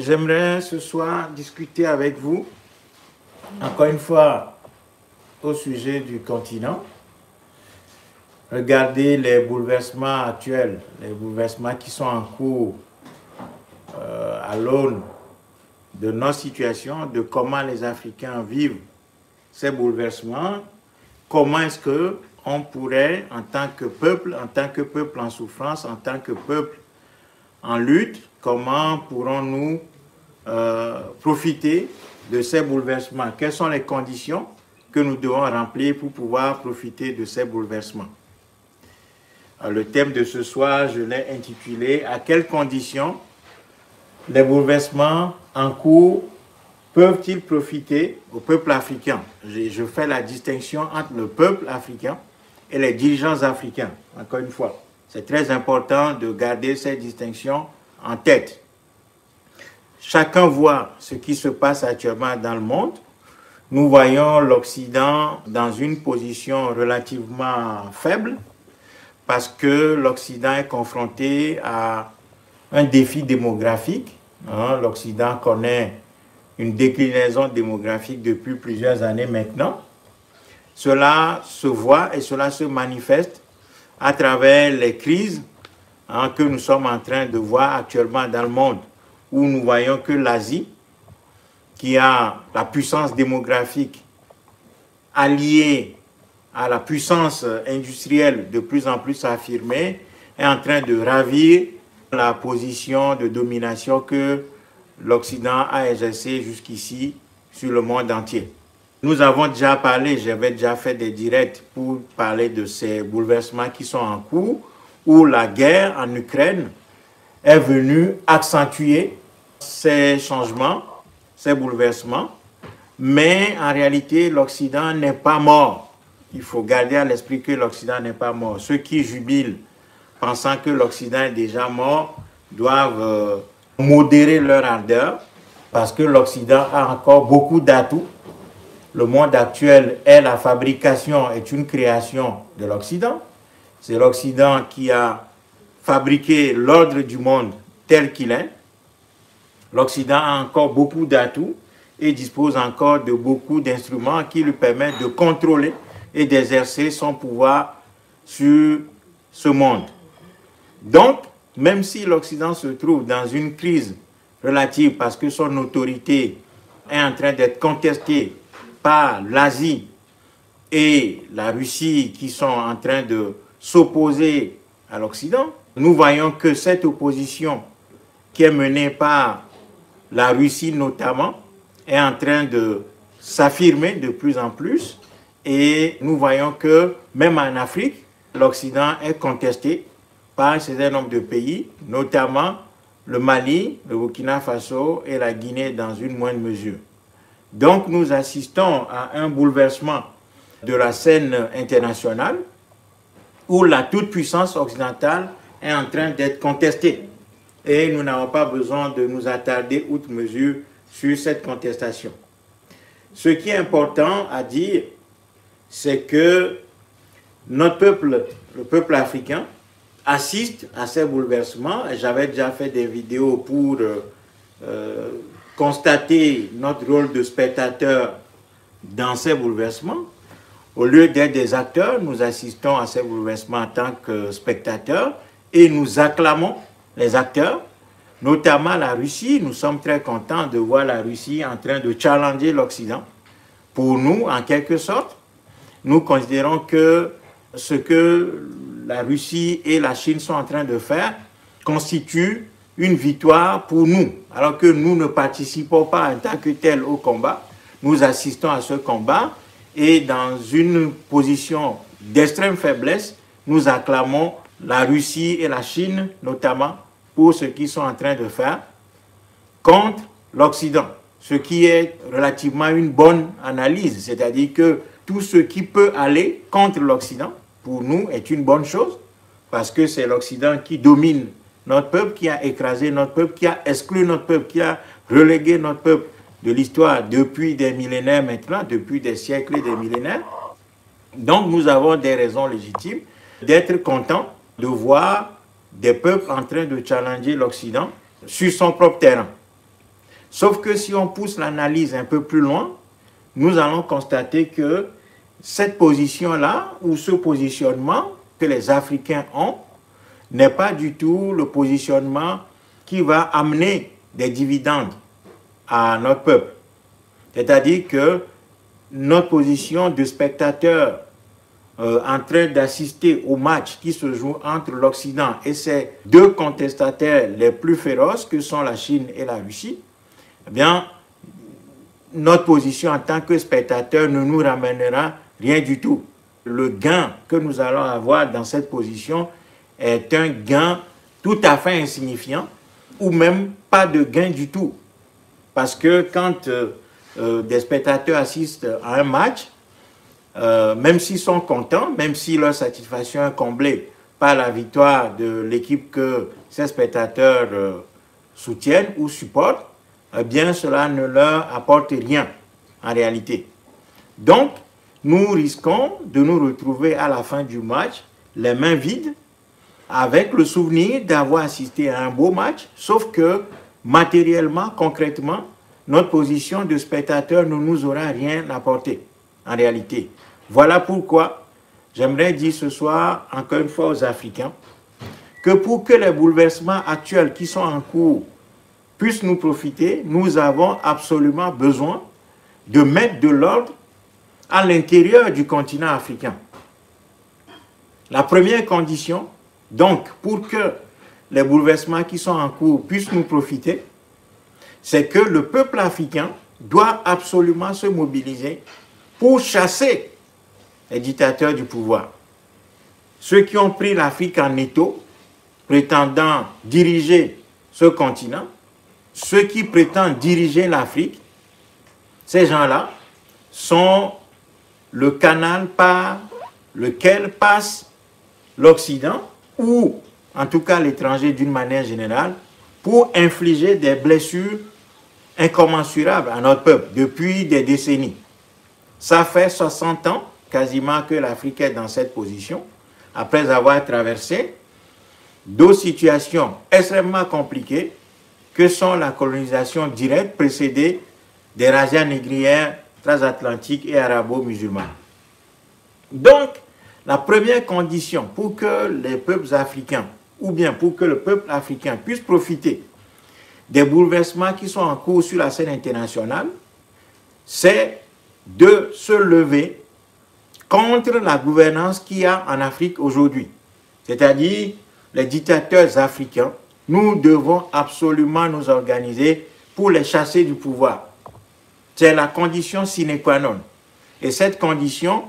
J'aimerais ce soir discuter avec vous, encore une fois, au sujet du continent. Regardez les bouleversements actuels, les bouleversements qui sont en cours à l'aune de nos situations, de comment les Africains vivent ces bouleversements, comment est-ce qu'on pourrait, en tant que peuple en souffrance, en tant que peuple en lutte, comment pourrons-nous profiter de ces bouleversements? Quelles sont les conditions que nous devons remplir pour pouvoir profiter de ces bouleversements? Le thème de ce soir, je l'ai intitulé « À quelles conditions les bouleversements en cours peuvent-ils profiter au peuple africain ?» Je fais la distinction entre le peuple africain et les dirigeants africains, encore une fois. C'est très important de garder cette distinction en tête. Chacun voit ce qui se passe actuellement dans le monde. Nous voyons l'Occident dans une position relativement faible parce que l'Occident est confronté à un défi démographique. L'Occident connaît une déclinaison démographique depuis plusieurs années maintenant. Cela se voit et cela se manifeste à travers les crises que nous sommes en train de voir actuellement dans le monde, où nous voyons que l'Asie, qui a la puissance démographique alliée à la puissance industrielle de plus en plus affirmée, est en train de ravir la position de domination que l'Occident a exercée jusqu'ici sur le monde entier. Nous avons déjà parlé, j'avais déjà fait des directs pour parler de ces bouleversements qui sont en cours, où la guerre en Ukraine est venue accentuer ces changements, ces bouleversements, mais en réalité, l'Occident n'est pas mort. Il faut garder à l'esprit que l'Occident n'est pas mort. Ceux qui jubilent, pensant que l'Occident est déjà mort, doivent modérer leur ardeur, parce que l'Occident a encore beaucoup d'atouts. Le monde actuel est la fabrication, est une création de l'Occident. C'est l'Occident qui a fabriqué l'ordre du monde tel qu'il est. L'Occident a encore beaucoup d'atouts et dispose encore de beaucoup d'instruments qui lui permettent de contrôler et d'exercer son pouvoir sur ce monde. Donc, même si l'Occident se trouve dans une crise relative parce que son autorité est en train d'être contestée par l'Asie et la Russie qui sont en train de s'opposer à l'Occident, nous voyons que cette opposition qui est menée par la Russie notamment est en train de s'affirmer de plus en plus et nous voyons que même en Afrique, l'Occident est contesté par un certain nombre de pays, notamment le Mali, le Burkina Faso et la Guinée dans une moindre mesure. Donc nous assistons à un bouleversement de la scène internationale où la toute-puissance occidentale est en train d'être contestée. Et nous n'avons pas besoin de nous attarder outre mesure sur cette contestation. Ce qui est important à dire, c'est que notre peuple, le peuple africain, assiste à ces bouleversements. J'avais déjà fait des vidéos pour constater notre rôle de spectateur dans ces bouleversements. Au lieu d'être des acteurs, nous assistons à ces bouleversements en tant que spectateurs et nous acclamons les acteurs, notamment la Russie. Nous sommes très contents de voir la Russie en train de challenger l'Occident. Pour nous, en quelque sorte, nous considérons que ce que la Russie et la Chine sont en train de faire constitue une victoire pour nous, alors que nous ne participons pas en tant que tel au combat. Nous assistons à ce combat et dans une position d'extrême faiblesse, nous acclamons la Russie et la Chine, notamment pour ce qu'ils sont en train de faire contre l'Occident, ce qui est relativement une bonne analyse, c'est-à-dire que tout ce qui peut aller contre l'Occident, pour nous, est une bonne chose, parce que c'est l'Occident qui domine notre peuple, qui a écrasé notre peuple, qui a exclu notre peuple, qui a relégué notre peuple de l'histoire depuis des millénaires maintenant, depuis des siècles et des millénaires. Donc nous avons des raisons légitimes d'être contents de voir des peuples en train de challenger l'Occident sur son propre terrain. Sauf que si on pousse l'analyse un peu plus loin, nous allons constater que cette position-là, ou ce positionnement que les Africains ont, n'est pas du tout le positionnement qui va amener des dividendes à notre peuple. C'est-à-dire que notre position de spectateur en train d'assister au match qui se joue entre l'Occident et ses deux contestataires les plus féroces que sont la Chine et la Russie, eh bien, notre position en tant que spectateur ne nous ramènera rien du tout. Le gain que nous allons avoir dans cette position est un gain tout à fait insignifiant ou même pas de gain du tout. Parce que quand des spectateurs assistent à un match, même s'ils sont contents, même si leur satisfaction est comblée par la victoire de l'équipe que ces spectateurs soutiennent ou supportent, eh bien cela ne leur apporte rien en réalité. Donc, nous risquons de nous retrouver à la fin du match les mains vides, avec le souvenir d'avoir assisté à un beau match, sauf que matériellement, concrètement, notre position de spectateur ne nous aura rien apporté en réalité. Voilà pourquoi j'aimerais dire ce soir, encore une fois aux Africains, que pour que les bouleversements actuels qui sont en cours puissent nous profiter, nous avons absolument besoin de mettre de l'ordre à l'intérieur du continent africain. La première condition, donc, pour que les bouleversements qui sont en cours puissent nous profiter, c'est que le peuple africain doit absolument se mobiliser pour chasser les dictateurs du pouvoir. Ceux qui ont pris l'Afrique en étau, prétendant diriger ce continent, ceux qui prétendent diriger l'Afrique, ces gens-là sont le canal par lequel passe l'Occident, ou en tout cas l'étranger d'une manière générale, pour infliger des blessures incommensurables à notre peuple depuis des décennies. Ça fait 60 ans quasiment que l'Afrique est dans cette position, après avoir traversé deux situations extrêmement compliquées que sont la colonisation directe précédée des razzias négrières transatlantiques et arabo-musulmanes. Donc, la première condition pour que les peuples africains, ou bien pour que le peuple africain puisse profiter des bouleversements qui sont en cours sur la scène internationale, c'est de se lever contre la gouvernance qu'il y a en Afrique aujourd'hui. C'est-à-dire les dictateurs africains. Nous devons absolument nous organiser pour les chasser du pouvoir. C'est la condition sine qua non. Et cette condition,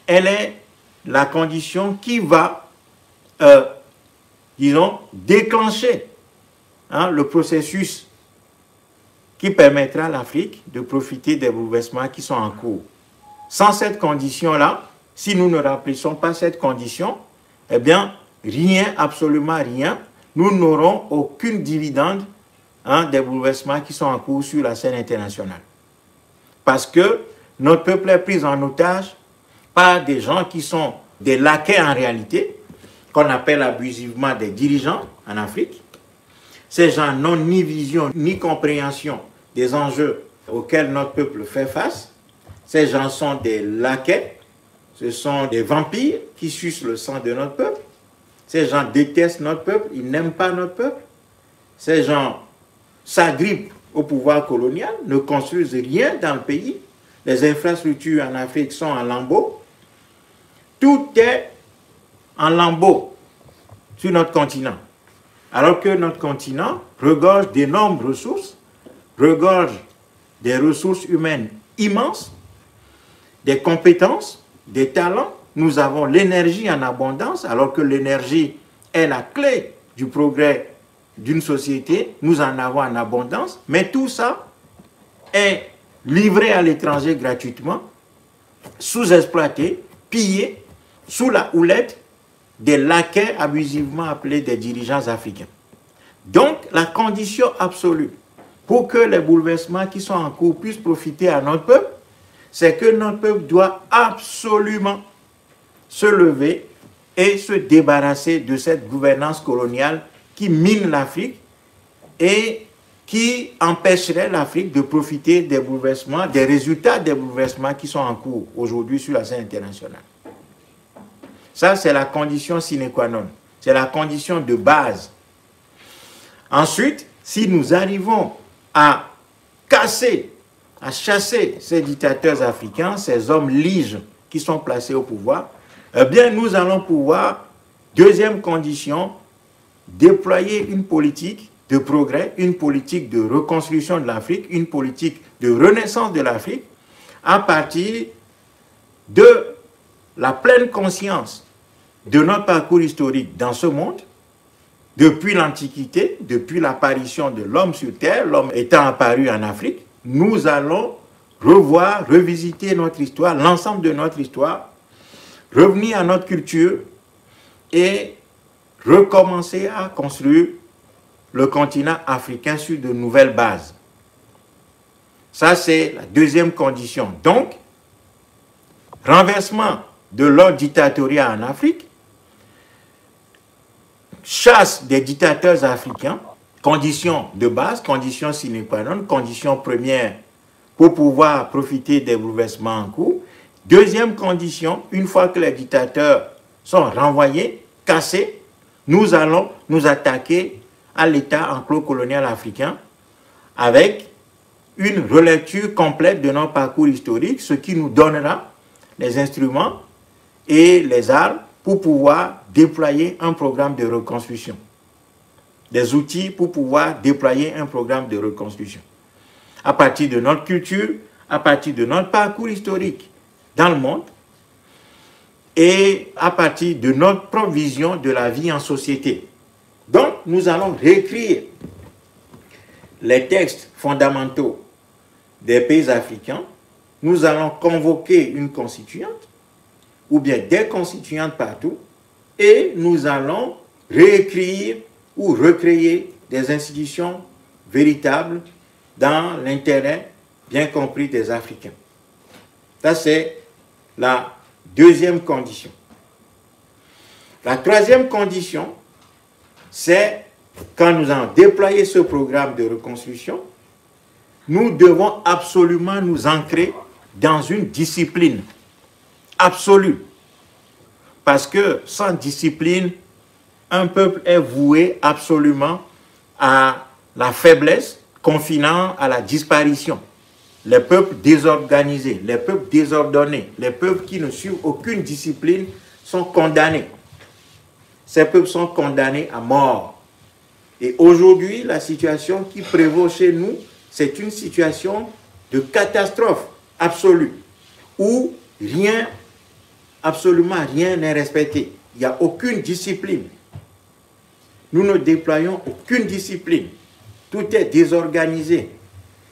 elle est la condition qui va, disons, déclencher le processus qui permettra à l'Afrique de profiter des bouleversements qui sont en cours. Sans cette condition-là, si nous ne remplissons pas cette condition, eh bien, rien, absolument rien, nous n'aurons aucune dividende des bouleversements qui sont en cours sur la scène internationale. Parce que notre peuple est pris en otage par des gens qui sont des laquais en réalité, qu'on appelle abusivement des dirigeants en Afrique. Ces gens n'ont ni vision ni compréhension des enjeux auxquels notre peuple fait face. Ces gens sont des laquais, ce sont des vampires qui sucent le sang de notre peuple. Ces gens détestent notre peuple, ils n'aiment pas notre peuple. Ces gens s'agrippent au pouvoir colonial, ne construisent rien dans le pays. Les infrastructures en Afrique sont en lambeaux. Tout est en lambeaux sur notre continent. Alors que notre continent regorge d'énormes ressources, regorge des ressources humaines immenses, des compétences, des talents. Nous avons l'énergie en abondance, alors que l'énergie est la clé du progrès d'une société. Nous en avons en abondance, mais tout ça est livré à l'étranger gratuitement, sous-exploité, pillé, sous la houlette des laquais abusivement appelés des dirigeants africains. Donc, la condition absolue pour que les bouleversements qui sont en cours puissent profiter à notre peuple, c'est que notre peuple doit absolument se lever et se débarrasser de cette gouvernance coloniale qui mine l'Afrique et qui empêcherait l'Afrique de profiter des bouleversements, des résultats des bouleversements qui sont en cours aujourd'hui sur la scène internationale. Ça, c'est la condition sine qua non. C'est la condition de base. Ensuite, si nous arrivons à casser, à chasser ces dictateurs africains, ces hommes liges qui sont placés au pouvoir, eh bien, nous allons pouvoir, deuxième condition, déployer une politique de progrès, une politique de reconstruction de l'Afrique, une politique de renaissance de l'Afrique, à partir de la pleine conscience de notre parcours historique dans ce monde, depuis l'Antiquité, depuis l'apparition de l'homme sur Terre, l'homme étant apparu en Afrique, nous allons revoir, revisiter notre histoire, l'ensemble de notre histoire, revenir à notre culture et recommencer à construire le continent africain sur de nouvelles bases. Ça, c'est la deuxième condition. Donc, renversement de l'ordre dictatorial en Afrique, chasse des dictateurs africains, condition de base, condition sine qua non, condition première pour pouvoir profiter des bouleversements en cours. Deuxième condition, une fois que les dictateurs sont renvoyés, cassés, nous allons nous attaquer à l'État enclos-colonial africain avec une relecture complète de notre parcours historique, ce qui nous donnera les instruments et les armes pour pouvoir déployer un programme de reconstruction. Des outils pour pouvoir déployer un programme de reconstruction. À partir de notre culture, à partir de notre parcours historique dans le monde et à partir de notre propre vision de la vie en société. Donc, nous allons réécrire les textes fondamentaux des pays africains. Nous allons convoquer une constituante ou bien des constituantes partout et nous allons réécrire ou recréer des institutions véritables dans l'intérêt bien compris des Africains. Ça, c'est la deuxième condition. La troisième condition, c'est quand nous allons déployer ce programme de reconstruction, nous devons absolument nous ancrer dans une discipline absolue. Parce que sans discipline, un peuple est voué absolument à la faiblesse, confinant à la disparition. Les peuples désorganisés, les peuples désordonnés, les peuples qui ne suivent aucune discipline sont condamnés. Ces peuples sont condamnés à mort. Et aujourd'hui, la situation qui prévaut chez nous, c'est une situation de catastrophe absolue, où rien, absolument rien n'est respecté. Il n'y a aucune discipline. Nous ne déployons aucune discipline. Tout est désorganisé.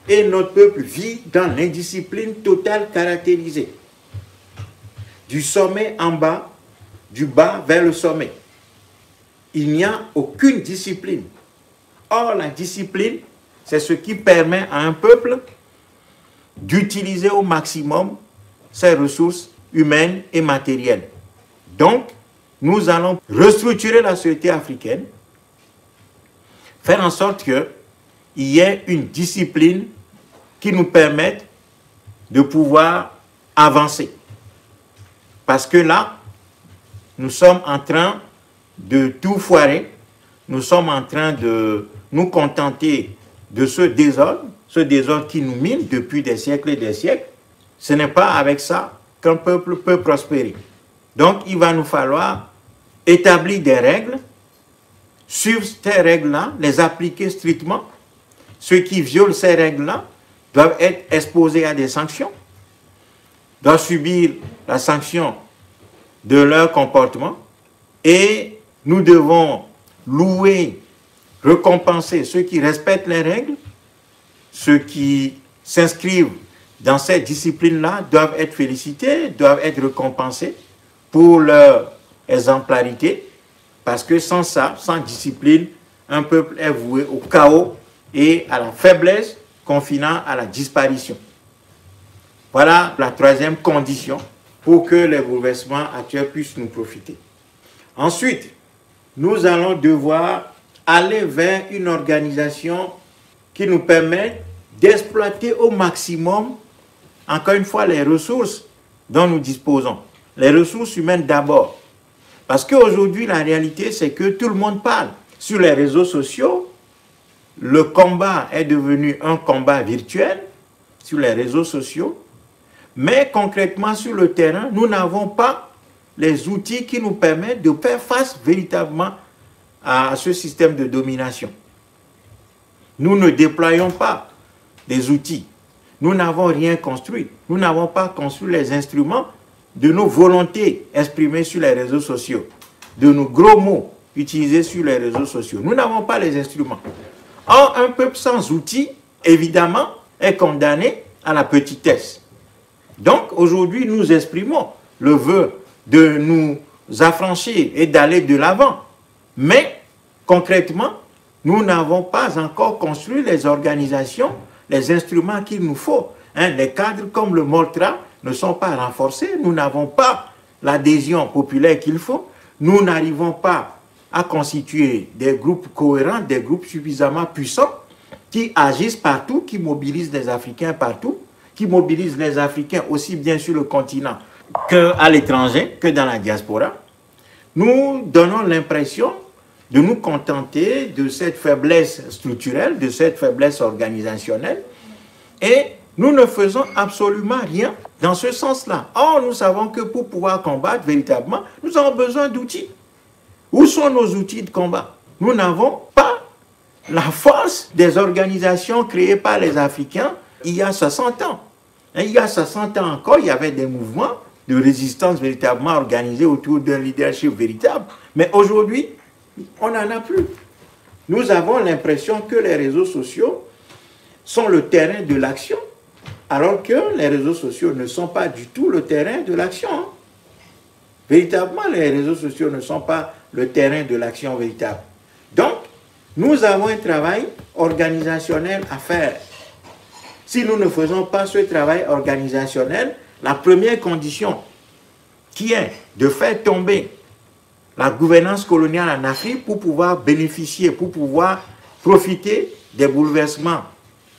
Et notre peuple vit dans l'indiscipline totale caractérisée. Du sommet en bas, du bas vers le sommet. Il n'y a aucune discipline. Or, la discipline, c'est ce qui permet à un peuple d'utiliser au maximum ses ressources humaines et matérielles. Donc, nous allons restructurer la société africaine, faire en sorte qu'il y ait une discipline qui nous permette de pouvoir avancer. Parce que là, nous sommes en train de tout foirer, nous sommes en train de nous contenter de ce désordre qui nous mine depuis des siècles et des siècles. Ce n'est pas avec ça qu'un peuple peut prospérer. Donc, il va nous falloir établir des règles, suivre ces règles-là, les appliquer strictement. Ceux qui violent ces règles-là doivent être exposés à des sanctions, doivent subir la sanction de leur comportement et nous devons louer, récompenser ceux qui respectent les règles, ceux qui s'inscrivent dans cette discipline-là doivent être félicités, doivent être récompensés pour leur exemplarité, parce que sans ça, sans discipline, un peuple est voué au chaos et à la faiblesse, confinant à la disparition. Voilà la troisième condition pour que les bouleversements actuels puissent nous profiter. Ensuite, nous allons devoir aller vers une organisation qui nous permettent d'exploiter au maximum, encore une fois, les ressources dont nous disposons. Les ressources humaines d'abord. Parce qu'aujourd'hui, la réalité, c'est que tout le monde parle. Sur les réseaux sociaux, le combat est devenu un combat virtuel sur les réseaux sociaux. Mais concrètement, sur le terrain, nous n'avons pas les outils qui nous permettent de faire face véritablement à ce système de domination. Nous ne déployons pas des outils. Nous n'avons rien construit. Nous n'avons pas construit les instruments de nos volontés exprimées sur les réseaux sociaux, de nos gros mots utilisés sur les réseaux sociaux. Nous n'avons pas les instruments. Or, un peuple sans outils, évidemment, est condamné à la petitesse. Donc, aujourd'hui, nous exprimons le vœu de nous affranchir et d'aller de l'avant. Mais, concrètement, nous n'avons pas encore construit les organisations, les instruments qu'il nous faut. Les cadres comme le MOLTRA ne sont pas renforcés. Nous n'avons pas l'adhésion populaire qu'il faut. Nous n'arrivons pas à constituer des groupes cohérents, des groupes suffisamment puissants qui agissent partout, qui mobilisent les Africains partout, qui mobilisent les Africains aussi bien sur le continent qu'à l'étranger, que dans la diaspora. Nous donnons l'impression de nous contenter de cette faiblesse structurelle, de cette faiblesse organisationnelle, et nous ne faisons absolument rien dans ce sens-là. Or, nous savons que pour pouvoir combattre véritablement, nous avons besoin d'outils. Où sont nos outils de combat? Nous n'avons pas la force des organisations créées par les Africains il y a 60 ans. Et il y a 60 ans encore, il y avait des mouvements de résistance véritablement organisés autour d'un leadership véritable. Mais aujourd'hui, on n'en a plus. Nous avons l'impression que les réseaux sociaux sont le terrain de l'action, alors que les réseaux sociaux ne sont pas du tout le terrain de l'action. Véritablement, les réseaux sociaux ne sont pas le terrain de l'action véritable. Donc, nous avons un travail organisationnel à faire. Si nous ne faisons pas ce travail organisationnel, la première condition qui est de faire tomber la gouvernance coloniale en Afrique pour pouvoir bénéficier, pour pouvoir profiter des bouleversements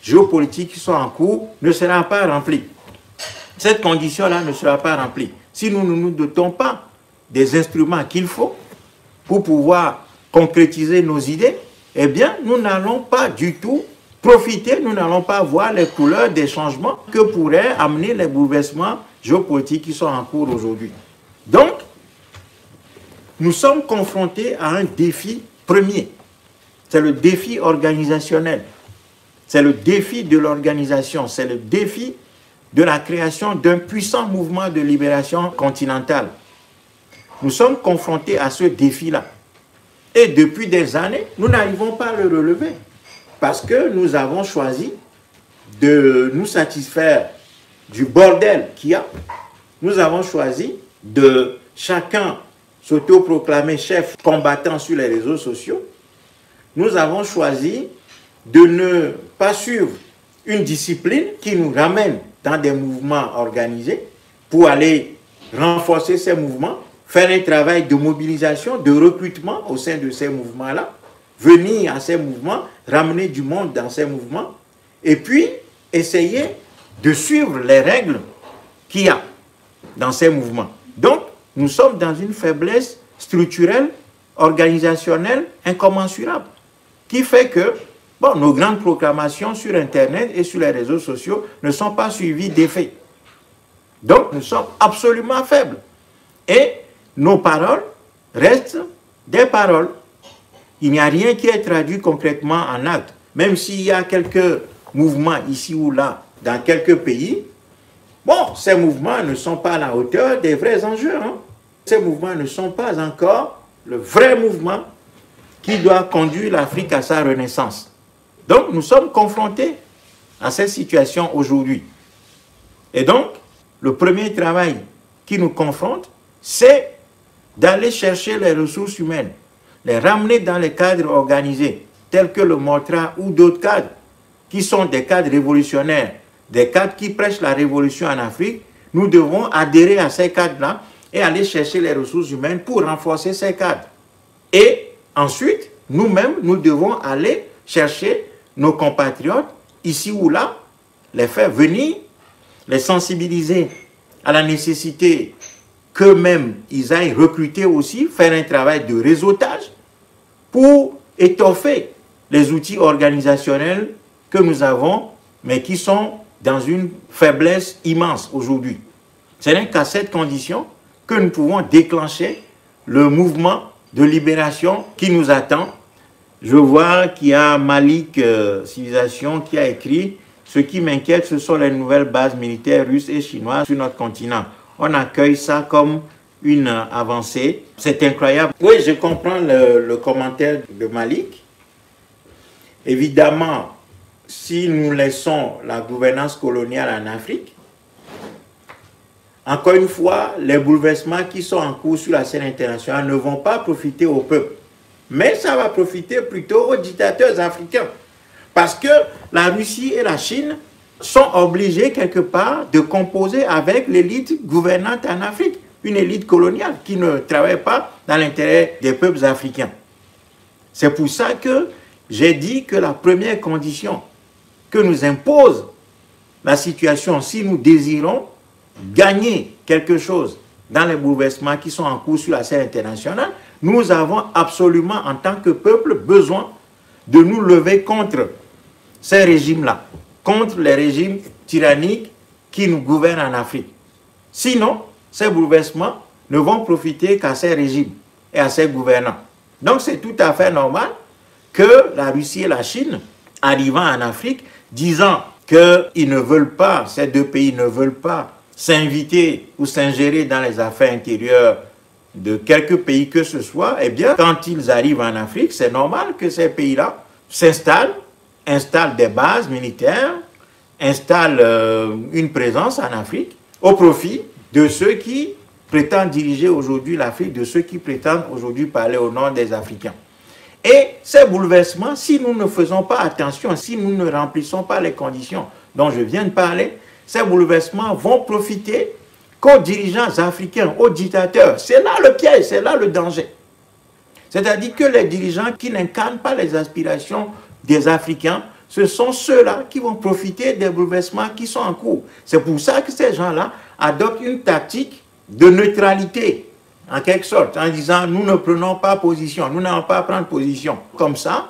géopolitiques qui sont en cours, ne sera pas remplie. Cette condition-là ne sera pas remplie. Si nous ne nous dotons pas des instruments qu'il faut pour pouvoir concrétiser nos idées, eh bien, nous n'allons pas du tout profiter, nous n'allons pas voir les couleurs des changements que pourraient amener les bouleversements géopolitiques qui sont en cours aujourd'hui. Donc, nous sommes confrontés à un défi premier. C'est le défi organisationnel. C'est le défi de l'organisation. C'est le défi de la création d'un puissant mouvement de libération continentale. Nous sommes confrontés à ce défi-là. Et depuis des années, nous n'arrivons pas à le relever. Parce que nous avons choisi de nous satisfaire du bordel qu'il y a. Nous avons choisi de chacun s'autoproclamer chef combattant sur les réseaux sociaux. Nous avons choisi de ne pas suivre une discipline qui nous ramène dans des mouvements organisés pour aller renforcer ces mouvements, faire un travail de mobilisation, de recrutement au sein de ces mouvements-là, venir à ces mouvements, ramener du monde dans ces mouvements, et puis essayer de suivre les règles qu'il y a dans ces mouvements. Donc, nous sommes dans une faiblesse structurelle, organisationnelle, incommensurable, qui fait que bon, nos grandes proclamations sur Internet et sur les réseaux sociaux ne sont pas suivies d'effet. Donc, nous sommes absolument faibles. Et nos paroles restent des paroles. Il n'y a rien qui est traduit concrètement en actes. Même s'il y a quelques mouvements ici ou là, dans quelques pays, bon, ces mouvements ne sont pas à la hauteur des vrais enjeux. Ces mouvements ne sont pas encore le vrai mouvement qui doit conduire l'Afrique à sa renaissance. Donc, nous sommes confrontés à cette situation aujourd'hui. Et donc, le premier travail qui nous confronte, c'est d'aller chercher les ressources humaines, les ramener dans les cadres organisés, tels que le MOLTRA ou d'autres cadres, qui sont des cadres révolutionnaires, des cadres qui prêchent la révolution en Afrique. Nous devons adhérer à ces cadres-là et aller chercher les ressources humaines pour renforcer ces cadres. Et ensuite, nous-mêmes, nous devons aller chercher nos compatriotes, ici ou là, les faire venir, les sensibiliser à la nécessité qu'eux-mêmes, ils aillent recruter aussi, faire un travail de réseautage pour étoffer les outils organisationnels que nous avons, mais qui sont dans une faiblesse immense aujourd'hui. Ce n'est qu'à cette condition que nous pouvons déclencher le mouvement de libération qui nous attend. Je vois qu'il y a Malik Civilisation qui a écrit « Ce qui m'inquiète, ce sont les nouvelles bases militaires russes et chinoises sur notre continent. » On accueille ça comme une avancée. C'est incroyable. Oui, je comprends le commentaire de Malik. Évidemment, si nous laissons la gouvernance coloniale en Afrique, encore une fois, les bouleversements qui sont en cours sur la scène internationale ne vont pas profiter au peuple. Mais ça va profiter plutôt aux dictateurs africains. Parce que la Russie et la Chine sont obligés quelque part de composer avec l'élite gouvernante en Afrique. Une élite coloniale qui ne travaille pas dans l'intérêt des peuples africains. C'est pour ça que j'ai dit que la première condition que nous impose la situation, si nous désirons gagner quelque chose dans les bouleversements qui sont en cours sur la scène internationale, nous avons absolument, en tant que peuple, besoin de nous lever contre ces régimes-là, contre les régimes tyranniques qui nous gouvernent en Afrique. Sinon, ces bouleversements ne vont profiter qu'à ces régimes et à ces gouvernants. Donc c'est tout à fait normal que la Russie et la Chine, arrivant en Afrique, disant qu'ils ne veulent pas, ces deux pays ne veulent pas s'inviter ou s'ingérer dans les affaires intérieures de quelques pays que ce soit, eh bien, quand ils arrivent en Afrique, c'est normal que ces pays-là s'installent, installent des bases militaires, installent une présence en Afrique au profit de ceux qui prétendent diriger aujourd'hui l'Afrique, de ceux qui prétendent aujourd'hui parler au nom des Africains. Et ces bouleversements, si nous ne faisons pas attention, si nous ne remplissons pas les conditions dont je viens de parler, ces bouleversements vont profiter qu'aux dirigeants africains, aux dictateurs. C'est là le piège, c'est là le danger. C'est-à-dire que les dirigeants qui n'incarnent pas les aspirations des Africains, ce sont ceux-là qui vont profiter des bouleversements qui sont en cours. C'est pour ça que ces gens-là adoptent une tactique de neutralité, en quelque sorte, en disant nous ne prenons pas position, nous n'allons pas prendre position. Comme ça,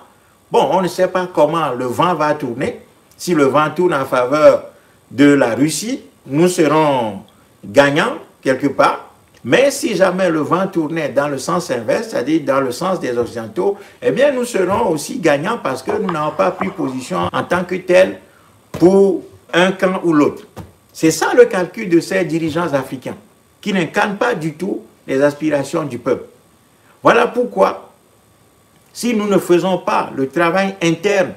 bon, on ne sait pas comment le vent va tourner. Si le vent tourne en faveur de la Russie, nous serons gagnants quelque part. Mais si jamais le vent tournait dans le sens inverse, c'est-à-dire dans le sens des Occidentaux, eh bien nous serons aussi gagnants parce que nous n'avons pas pris position en tant que tel pour un camp ou l'autre. C'est ça le calcul de ces dirigeants africains, qui n'incarnent pas du tout les aspirations du peuple. Voilà pourquoi, si nous ne faisons pas le travail interne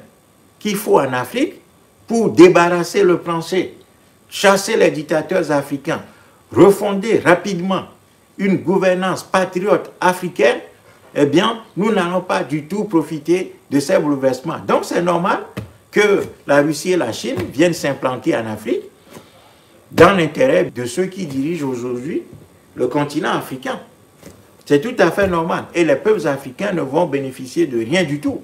qu'il faut en Afrique pour débarrasser le plancher, chasser les dictateurs africains, refonder rapidement une gouvernance patriote africaine, eh bien, nous n'allons pas du tout profiter de ces bouleversements. Donc, c'est normal que la Russie et la Chine viennent s'implanter en Afrique dans l'intérêt de ceux qui dirigent aujourd'hui le continent africain. C'est tout à fait normal. Et les peuples africains ne vont bénéficier de rien du tout.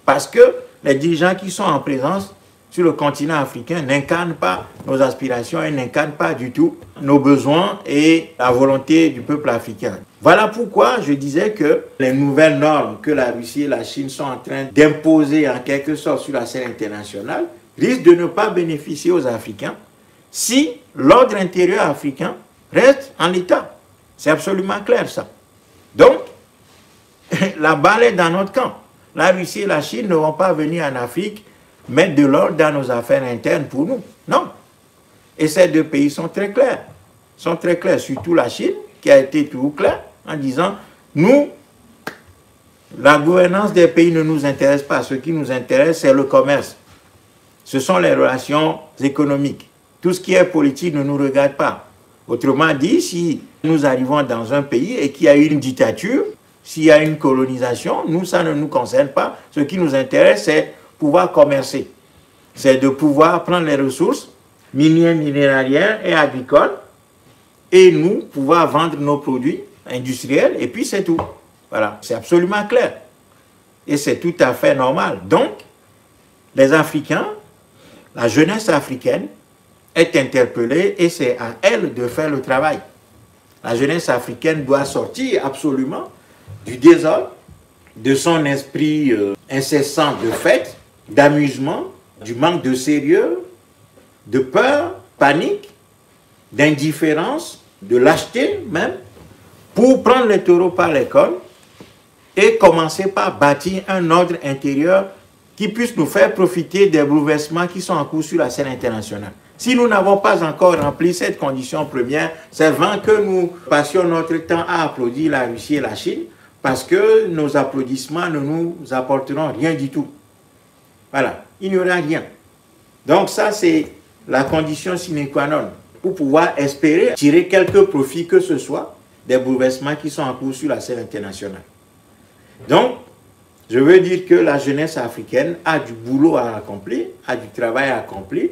Parce que les dirigeants qui sont en présence sur le continent africain n'incarnent pas nos aspirations et n'incarnent pas du tout nos besoins et la volonté du peuple africain. Voilà pourquoi je disais que les nouvelles normes que la Russie et la Chine sont en train d'imposer en quelque sorte sur la scène internationale risquent de ne pas bénéficier aux Africains si l'ordre intérieur africain reste en l'état. C'est absolument clair ça. Donc, la balle est dans notre camp. La Russie et la Chine ne vont pas venir en Afrique mettre de l'ordre dans nos affaires internes pour nous. Non. Et ces deux pays sont très clairs. Sont très clairs, surtout la Chine, qui a été toujours claire en disant, nous, la gouvernance des pays ne nous intéresse pas. Ce qui nous intéresse, c'est le commerce. Ce sont les relations économiques. Tout ce qui est politique ne nous regarde pas. Autrement dit, si nous arrivons dans un pays et qu'il y a une dictature, s'il y a une colonisation, nous, ça ne nous concerne pas. Ce qui nous intéresse, c'est pouvoir commercer. C'est de pouvoir prendre les ressources minières, minéralières et agricoles et nous pouvoir vendre nos produits industriels et puis c'est tout. Voilà, c'est absolument clair. Et c'est tout à fait normal. Donc, les Africains, la jeunesse africaine est interpellée et c'est à elle de faire le travail. La jeunesse africaine doit sortir absolument du désordre, de son esprit incessant de fête, d'amusement, du manque de sérieux, de peur, panique, d'indifférence, de lâcheté même, pour prendre le taureau par les cornes et commencer par bâtir un ordre intérieur qui puisse nous faire profiter des bouleversements qui sont en cours sur la scène internationale. Si nous n'avons pas encore rempli cette condition première, c'est vain que nous passions notre temps à applaudir la Russie et la Chine, parce que nos applaudissements ne nous apporteront rien du tout. Voilà, il n'y aura rien. Donc ça, c'est la condition sine qua non pour pouvoir espérer tirer quelques profits que ce soit des bouleversements qui sont en cours sur la scène internationale. Donc, je veux dire que la jeunesse africaine a du boulot à accomplir, a du travail à accomplir,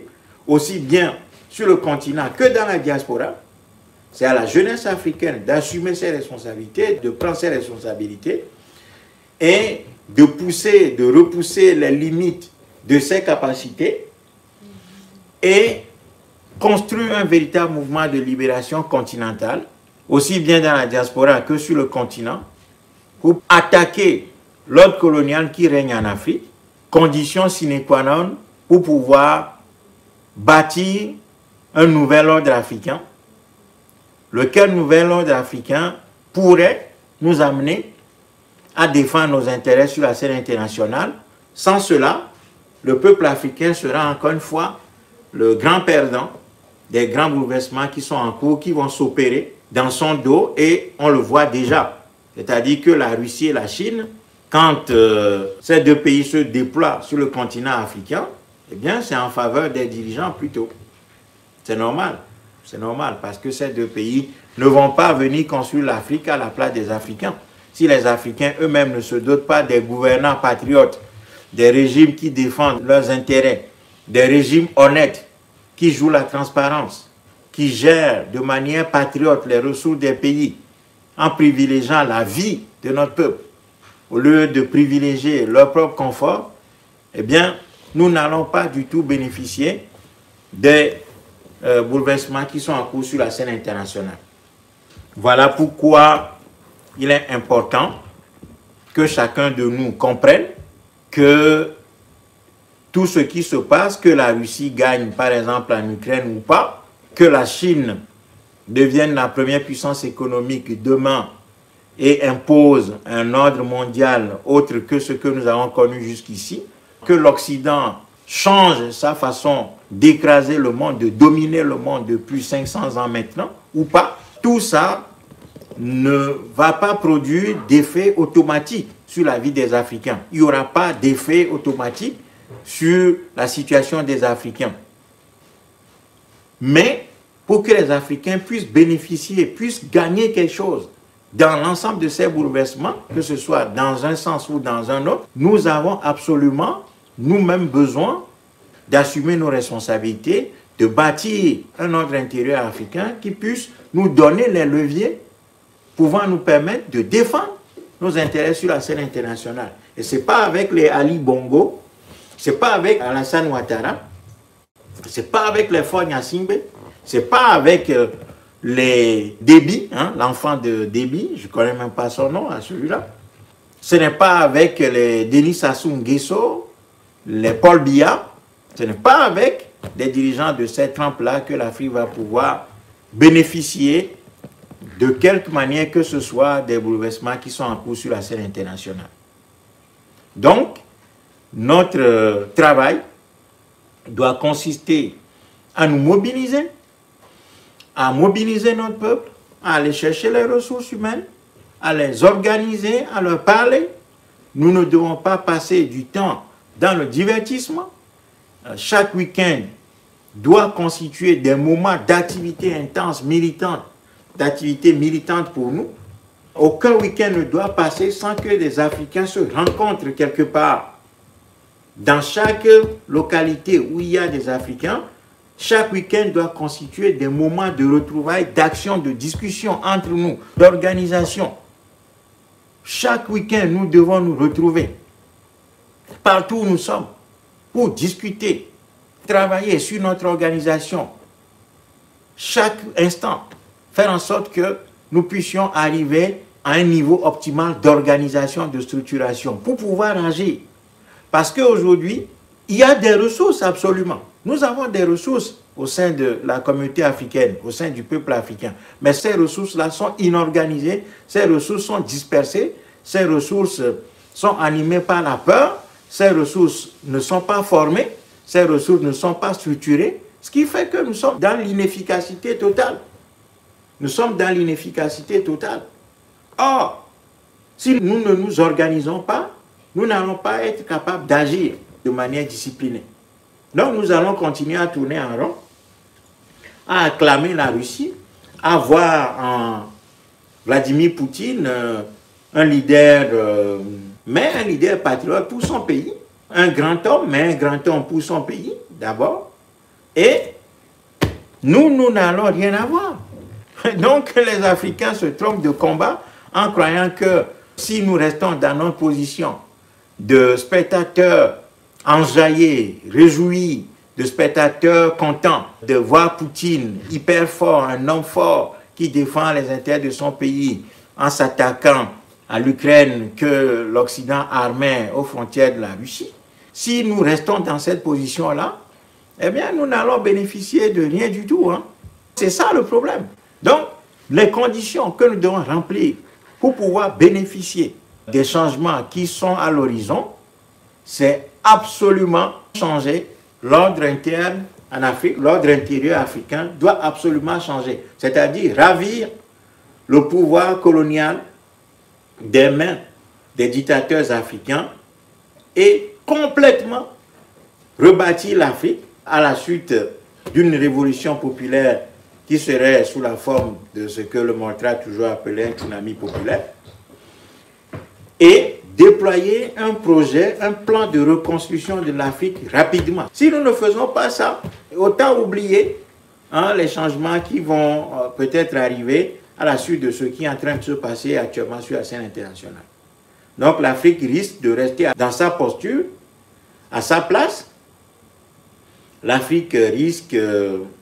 aussi bien sur le continent que dans la diaspora. C'est à la jeunesse africaine d'assumer ses responsabilités, de prendre ses responsabilités et de pousser, de repousser les limites de ses capacités et construire un véritable mouvement de libération continentale, aussi bien dans la diaspora que sur le continent, pour attaquer l'ordre colonial qui règne en Afrique, condition sine qua non pour pouvoir bâtir un nouvel ordre africain, lequel nouvel ordre africain pourrait nous amener à défendre nos intérêts sur la scène internationale. Sans cela, le peuple africain sera encore une fois le grand perdant des grands bouleversements qui sont en cours, qui vont s'opérer dans son dos, et on le voit déjà. C'est-à-dire que la Russie et la Chine, quand ces deux pays se déploient sur le continent africain, eh bien c'est en faveur des dirigeants plutôt. C'est normal. C'est normal, parce que ces deux pays ne vont pas venir construire l'Afrique à la place des Africains. Si les Africains eux-mêmes ne se dotent pas des gouvernants patriotes, des régimes qui défendent leurs intérêts, des régimes honnêtes, qui jouent la transparence, qui gèrent de manière patriote les ressources des pays, en privilégiant la vie de notre peuple, au lieu de privilégier leur propre confort, eh bien, nous n'allons pas du tout bénéficier des bouleversements qui sont en cours sur la scène internationale. Voilà pourquoi il est important que chacun de nous comprenne que tout ce qui se passe, que la Russie gagne par exemple en Ukraine ou pas, que la Chine devienne la première puissance économique demain et impose un ordre mondial autre que ce que nous avons connu jusqu'ici, que l'Occident change sa façon d'écraser le monde, de dominer le monde depuis 500 ans maintenant, ou pas, tout ça ne va pas produire d'effet automatique sur la vie des Africains. Il n'y aura pas d'effet automatique sur la situation des Africains. Mais pour que les Africains puissent bénéficier, puissent gagner quelque chose dans l'ensemble de ces bouleversements, que ce soit dans un sens ou dans un autre, nous avons absolument nous-mêmes besoin d'assumer nos responsabilités, de bâtir un ordre intérieur africain qui puisse nous donner les leviers pouvant nous permettre de défendre nos intérêts sur la scène internationale. Et ce n'est pas avec les Ali Bongo, ce n'est pas avec Alassane Ouattara, ce n'est pas avec les Faure Gnassingbé, ce n'est pas avec les Déby, hein, l'enfant de Déby, je ne connais même pas son nom à celui-là. Ce n'est pas avec les Denis Sassou Nguesso, les Paul Biya, ce n'est pas avec des dirigeants de cette trempe-là que l'Afrique va pouvoir bénéficier de quelque manière que ce soit des bouleversements qui sont en cours sur la scène internationale. Donc, notre travail doit consister à nous mobiliser, à mobiliser notre peuple, à aller chercher les ressources humaines, à les organiser, à leur parler. Nous ne devons pas passer du temps dans le divertissement. Chaque week-end doit constituer des moments d'activité intense, militante, d'activité militante pour nous. Aucun week-end ne doit passer sans que les Africains se rencontrent quelque part. Dans chaque localité où il y a des Africains, chaque week-end doit constituer des moments de retrouvailles, d'action, de discussion entre nous, d'organisation. Chaque week-end, nous devons nous retrouver partout où nous sommes pour discuter, travailler sur notre organisation, chaque instant, faire en sorte que nous puissions arriver à un niveau optimal d'organisation, de structuration, pour pouvoir agir. Parce qu'aujourd'hui, il y a des ressources absolument. Nous avons des ressources au sein de la communauté africaine, au sein du peuple africain. Mais ces ressources-là sont inorganisées, ces ressources sont dispersées, ces ressources sont animées par la peur, ces ressources ne sont pas formées, ces ressources ne sont pas structurées, ce qui fait que nous sommes dans l'inefficacité totale. Nous sommes dans l'inefficacité totale. Or, si nous ne nous organisons pas, nous n'allons pas être capables d'agir de manière disciplinée. Donc nous allons continuer à tourner en rond, à acclamer la Russie, à voir en Vladimir Poutine un leader, mais un leader patriote pour son pays, un grand homme, mais un grand homme pour son pays d'abord, et nous n'allons rien avoir. Donc les Africains se trompent de combat en croyant que si nous restons dans notre position de spectateurs enjaillés, réjouis, de spectateurs contents de voir Poutine hyper fort, un homme fort qui défend les intérêts de son pays en s'attaquant à l'Ukraine que l'Occident armait aux frontières de la Russie. Si nous restons dans cette position-là, eh bien nous n'allons bénéficier de rien du tout. Hein. C'est ça le problème. Donc, les conditions que nous devons remplir pour pouvoir bénéficier des changements qui sont à l'horizon, c'est absolument changer l'ordre interne en Afrique, l'ordre intérieur africain doit absolument changer. C'est-à-dire ravir le pouvoir colonial des mains des dictateurs africains et complètement rebâtir l'Afrique à la suite d'une révolution populaire qui serait sous la forme de ce que le Montra toujours appelé un tsunami populaire, et déployer un projet, un plan de reconstruction de l'Afrique rapidement. Si nous ne faisons pas ça, autant oublier les changements qui vont peut-être arriver à la suite de ce qui est en train de se passer actuellement sur la scène internationale. Donc l'Afrique risque de rester dans sa posture, à sa place. L'Afrique risque,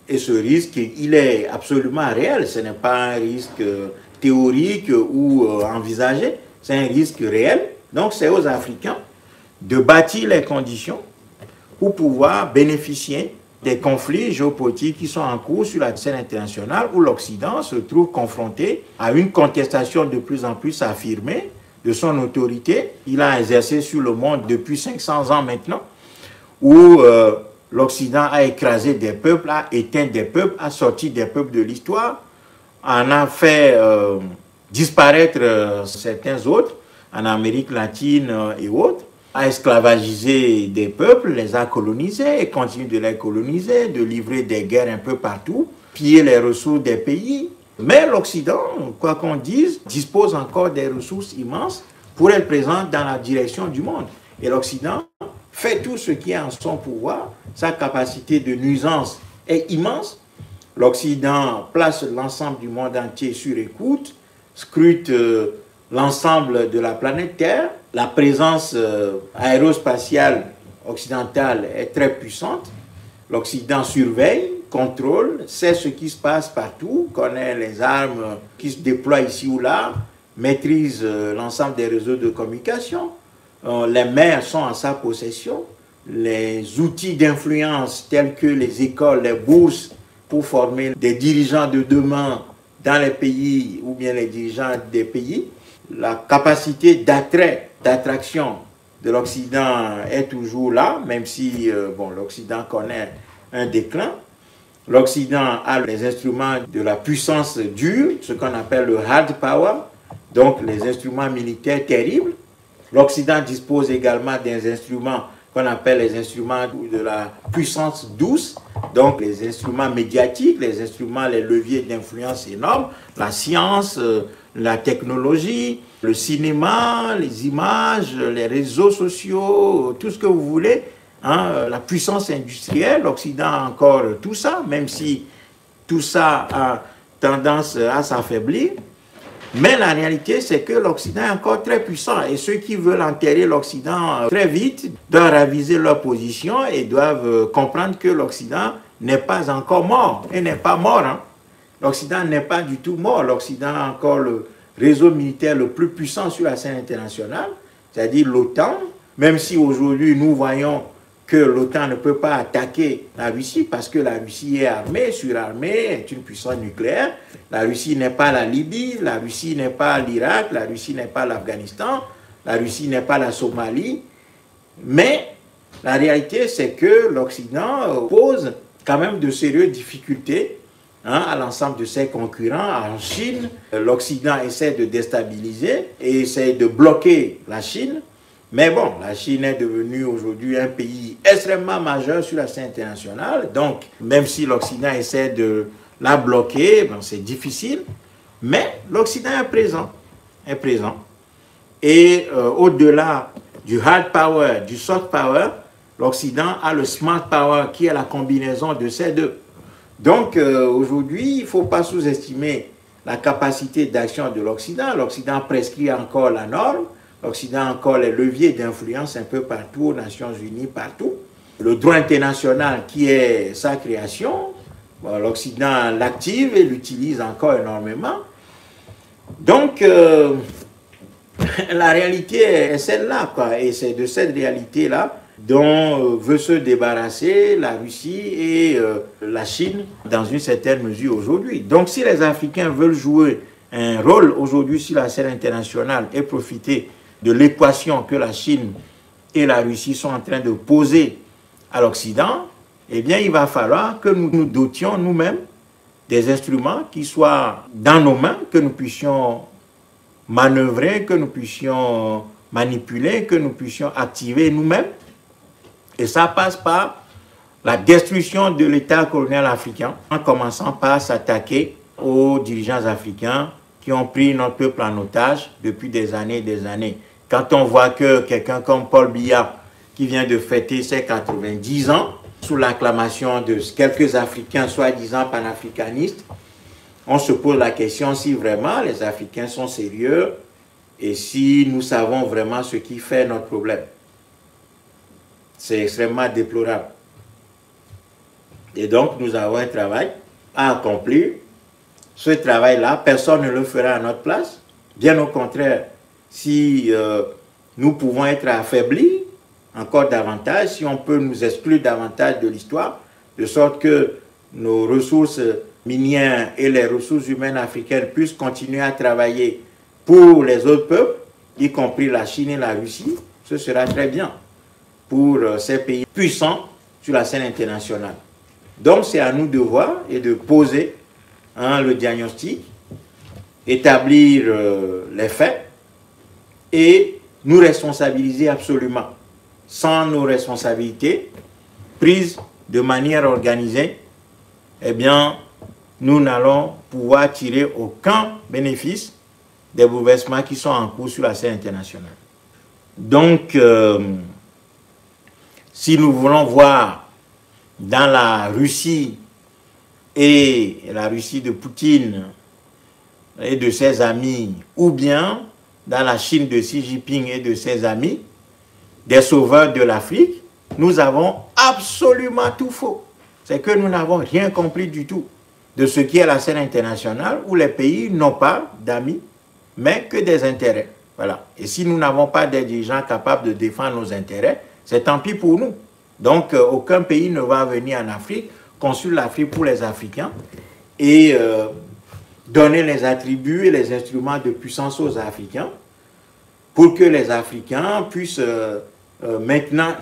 et ce risque, il est absolument réel, ce n'est pas un risque théorique ou envisagé, c'est un risque réel. Donc c'est aux Africains de bâtir les conditions pour pouvoir bénéficier des conflits géopolitiques qui sont en cours sur la scène internationale où l'Occident se trouve confronté à une contestation de plus en plus affirmée de son autorité. Il a exercé sur le monde depuis 500 ans maintenant, où l'Occident a écrasé des peuples, a éteint des peuples, a sorti des peuples de l'histoire, en a fait disparaître certains autres, en Amérique latine et autres, a esclavagisé des peuples, les a colonisés et continue de les coloniser, de livrer des guerres un peu partout, piller les ressources des pays. Mais l'Occident, quoi qu'on dise, dispose encore des ressources immenses pour être présent dans la direction du monde. Et l'Occident fait tout ce qui est en son pouvoir, sa capacité de nuisance est immense. L'Occident place l'ensemble du monde entier sur écoute, scrute l'ensemble de la planète Terre. La présence aérospatiale occidentale est très puissante. L'Occident surveille, contrôle, sait ce qui se passe partout, connaît les armes qui se déploient ici ou là, maîtrise l'ensemble des réseaux de communication. Les mers sont en sa possession. Les outils d'influence tels que les écoles, les bourses pour former des dirigeants de demain dans les pays ou bien les dirigeants des pays. La capacité d'attrait, d'attraction de l'Occident est toujours là, même si l'Occident connaît un déclin. L'Occident a les instruments de la puissance dure, ce qu'on appelle le hard power, donc les instruments militaires terribles. L'Occident dispose également des instruments qu'on appelle les instruments de la puissance douce, donc les instruments médiatiques, les instruments, les leviers d'influence énormes, la science, la technologie, le cinéma, les images, les réseaux sociaux, tout ce que vous voulez, la puissance industrielle. L'Occident a encore tout ça, même si tout ça a tendance à s'affaiblir. Mais la réalité, c'est que l'Occident est encore très puissant et ceux qui veulent enterrer l'Occident très vite doivent raviser leur position et doivent comprendre que l'Occident n'est pas encore mort et n'est pas mort. Hein. L'Occident n'est pas du tout mort. L'Occident a encore le réseau militaire le plus puissant sur la scène internationale, c'est-à-dire l'OTAN, même si aujourd'hui nous voyons que l'OTAN ne peut pas attaquer la Russie parce que la Russie est armée, surarmée, est une puissance nucléaire. La Russie n'est pas la Libye, la Russie n'est pas l'Irak, la Russie n'est pas l'Afghanistan, la Russie n'est pas la Somalie. Mais la réalité, c'est que l'Occident pose quand même de sérieuses difficultés à l'ensemble de ses concurrents. En Chine, l'Occident essaie de déstabiliser et essaie de bloquer la Chine. Mais bon, la Chine est devenue aujourd'hui un pays extrêmement majeur sur la scène internationale. Donc, même si l'Occident essaie de la bloquer, bon, c'est difficile. Mais l'Occident est présent. Et au-delà du hard power, du soft power, l'Occident a le smart power qui est la combinaison de ces deux. Donc, aujourd'hui, il ne faut pas sous-estimer la capacité d'action de l'Occident. L'Occident prescrit encore la norme. L'Occident a encore les leviers d'influence un peu partout, aux Nations Unies, partout. Le droit international qui est sa création, bon, l'Occident l'active et l'utilise encore énormément. Donc, la réalité est celle-là, quoi. Et c'est de cette réalité-là dont veut se débarrasser la Russie et la Chine dans une certaine mesure aujourd'hui. Donc, si les Africains veulent jouer un rôle aujourd'hui sur la scène internationale et profiter de l'équation que la Chine et la Russie sont en train de poser à l'Occident, eh bien, il va falloir que nous nous dotions nous-mêmes des instruments qui soient dans nos mains, que nous puissions manœuvrer, que nous puissions manipuler, que nous puissions activer nous-mêmes. Et ça passe par la destruction de l'État colonial africain, en commençant par s'attaquer aux dirigeants africains qui ont pris notre peuple en otage depuis des années et des années. Quand on voit que quelqu'un comme Paul Biya, qui vient de fêter ses 90 ans, sous l'acclamation de quelques Africains soi-disant panafricanistes, on se pose la question si vraiment les Africains sont sérieux et si nous savons vraiment ce qui fait notre problème. C'est extrêmement déplorable. Et donc, nous avons un travail à accomplir. Ce travail-là, personne ne le fera à notre place. Bien au contraire, si nous pouvons être affaiblis encore davantage, si on peut nous exclure davantage de l'histoire, de sorte que nos ressources minières et les ressources humaines africaines puissent continuer à travailler pour les autres peuples, y compris la Chine et la Russie, ce sera très bien pour ces pays puissants sur la scène internationale. Donc c'est à nous de voir et de poser le diagnostic, établir les faits et nous responsabiliser absolument. Sans nos responsabilités prises de manière organisée, eh bien, nous n'allons pouvoir tirer aucun bénéfice des bouleversements qui sont en cours sur la scène internationale. Donc, si nous voulons voir dans la Russie et la Russie de Poutine et de ses amis, ou bien dans la Chine de Xi Jinping et de ses amis, des sauveurs de l'Afrique, nous avons absolument tout faux. C'est que nous n'avons rien compris du tout de ce qui est la scène internationale où les pays n'ont pas d'amis, mais que des intérêts. Voilà. Et si nous n'avons pas des dirigeants capables de défendre nos intérêts, c'est tant pis pour nous. Donc, aucun pays ne va venir en Afrique, construire l'Afrique pour les Africains et donner les attributs et les instruments de puissance aux Africains pour que les Africains puissent maintenant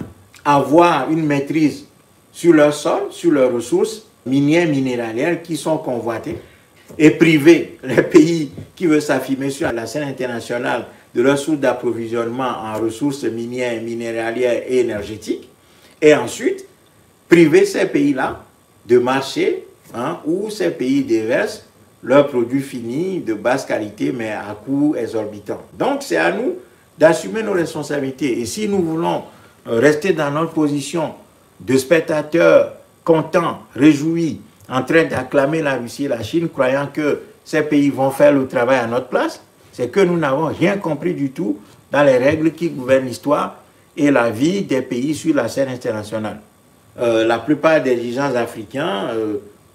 avoir une maîtrise sur leur sol, sur leurs ressources minières, minéralières qui sont convoitées et priver les pays qui veulent s'affirmer sur la scène internationale de leurs sources d'approvisionnement en ressources minières, minéralières et énergétiques. Et ensuite, priver ces pays-là de marchés où ces pays déversent leurs produits finis de basse qualité mais à coût exorbitant. Donc c'est à nous d'assumer nos responsabilités. Et si nous voulons rester dans notre position de spectateurs contents, réjouis, en train d'acclamer la Russie et la Chine, croyant que ces pays vont faire le travail à notre place, c'est que nous n'avons rien compris du tout dans les règles qui gouvernent l'histoire et la vie des pays sur la scène internationale. La plupart des dirigeants africains,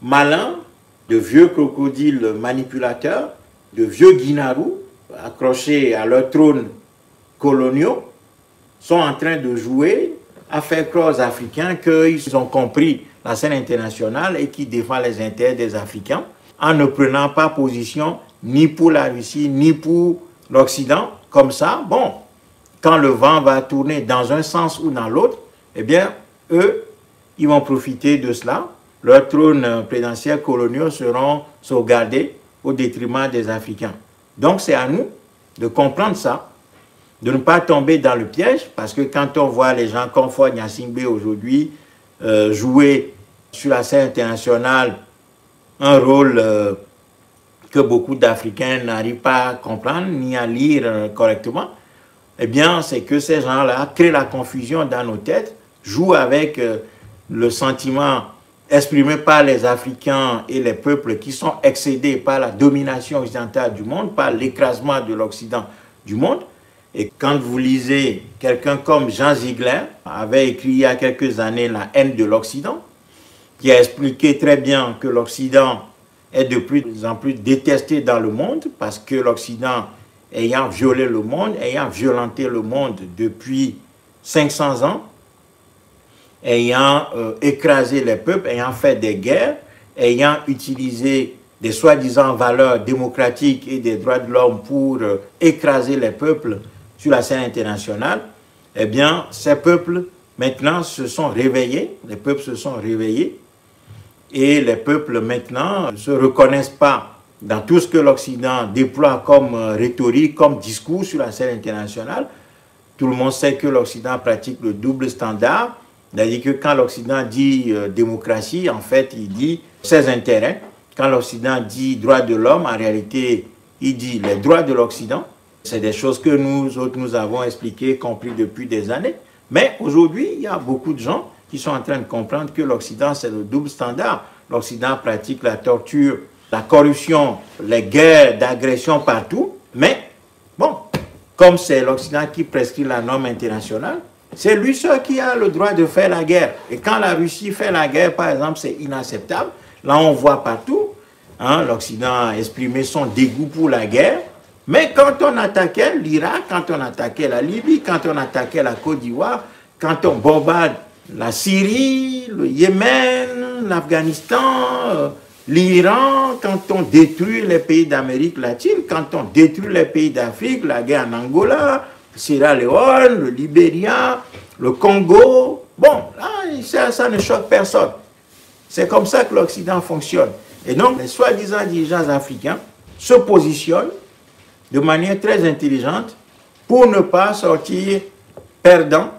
malins, de vieux crocodiles manipulateurs, de vieux guinarous, accrochés à leurs trônes coloniaux, sont en train de jouer à faire croire aux Africains qu'ils ont compris la scène internationale et qu'ils défendent les intérêts des Africains en ne prenant pas position ni pour la Russie, ni pour l'Occident. Comme ça, bon, quand le vent va tourner dans un sens ou dans l'autre, eh bien, eux, ils vont profiter de cela. Leurs trônes présidentiels coloniaux seront sauvegardés au détriment des Africains. Donc, c'est à nous de comprendre ça, de ne pas tomber dans le piège, parce que quand on voit les gens comme Faure Gnassingbé aujourd'hui jouer sur la scène internationale un rôle que beaucoup d'Africains n'arrivent pas à comprendre ni à lire correctement, eh bien, c'est que ces gens-là créent la confusion dans nos têtes, jouent avec le sentiment exprimé par les Africains et les peuples qui sont excédés par la domination occidentale du monde, par l'écrasement de l'Occident du monde. Et quand vous lisez quelqu'un comme Jean Ziegler, avait écrit il y a quelques années La haine de l'Occident, qui a expliqué très bien que l'Occident est de plus en plus détesté dans le monde, parce que l'Occident, ayant violé le monde, ayant violenté le monde depuis 500 ans, ayant écrasé les peuples, ayant fait des guerres, ayant utilisé des soi-disant valeurs démocratiques et des droits de l'homme pour écraser les peuples sur la scène internationale, eh bien, ces peuples, maintenant, se sont réveillés, les peuples se sont réveillés, et les peuples, maintenant, ne se reconnaissent pas dans tout ce que l'Occident déploie comme rhétorique, comme discours sur la scène internationale. Tout le monde sait que l'Occident pratique le double standard, c'est-à-dire que quand l'Occident dit démocratie, en fait, il dit ses intérêts. Quand l'Occident dit droits de l'homme, en réalité, il dit les droits de l'Occident. C'est des choses que nous autres, nous avons expliquées, compris depuis des années. Mais aujourd'hui, il y a beaucoup de gens qui sont en train de comprendre que l'Occident, c'est le double standard. L'Occident pratique la torture, la corruption, les guerres d'agression partout. Mais, bon, comme c'est l'Occident qui prescrit la norme internationale, c'est lui seul qui a le droit de faire la guerre. Et quand la Russie fait la guerre, par exemple, c'est inacceptable. Là, on voit partout, hein, l'Occident a exprimé son dégoût pour la guerre. Mais quand on attaquait l'Irak, quand on attaquait la Libye, quand on attaquait la Côte d'Ivoire, quand on bombarde la Syrie, le Yémen, l'Afghanistan, l'Iran, quand on détruit les pays d'Amérique latine, quand on détruit les pays d'Afrique, la guerre en Angola, Sierra Leone, le Libéria, le Congo, bon, là, ça ne choque personne. C'est comme ça que l'Occident fonctionne. Et donc, les soi-disant dirigeants africains se positionnent de manière très intelligente pour ne pas sortir perdants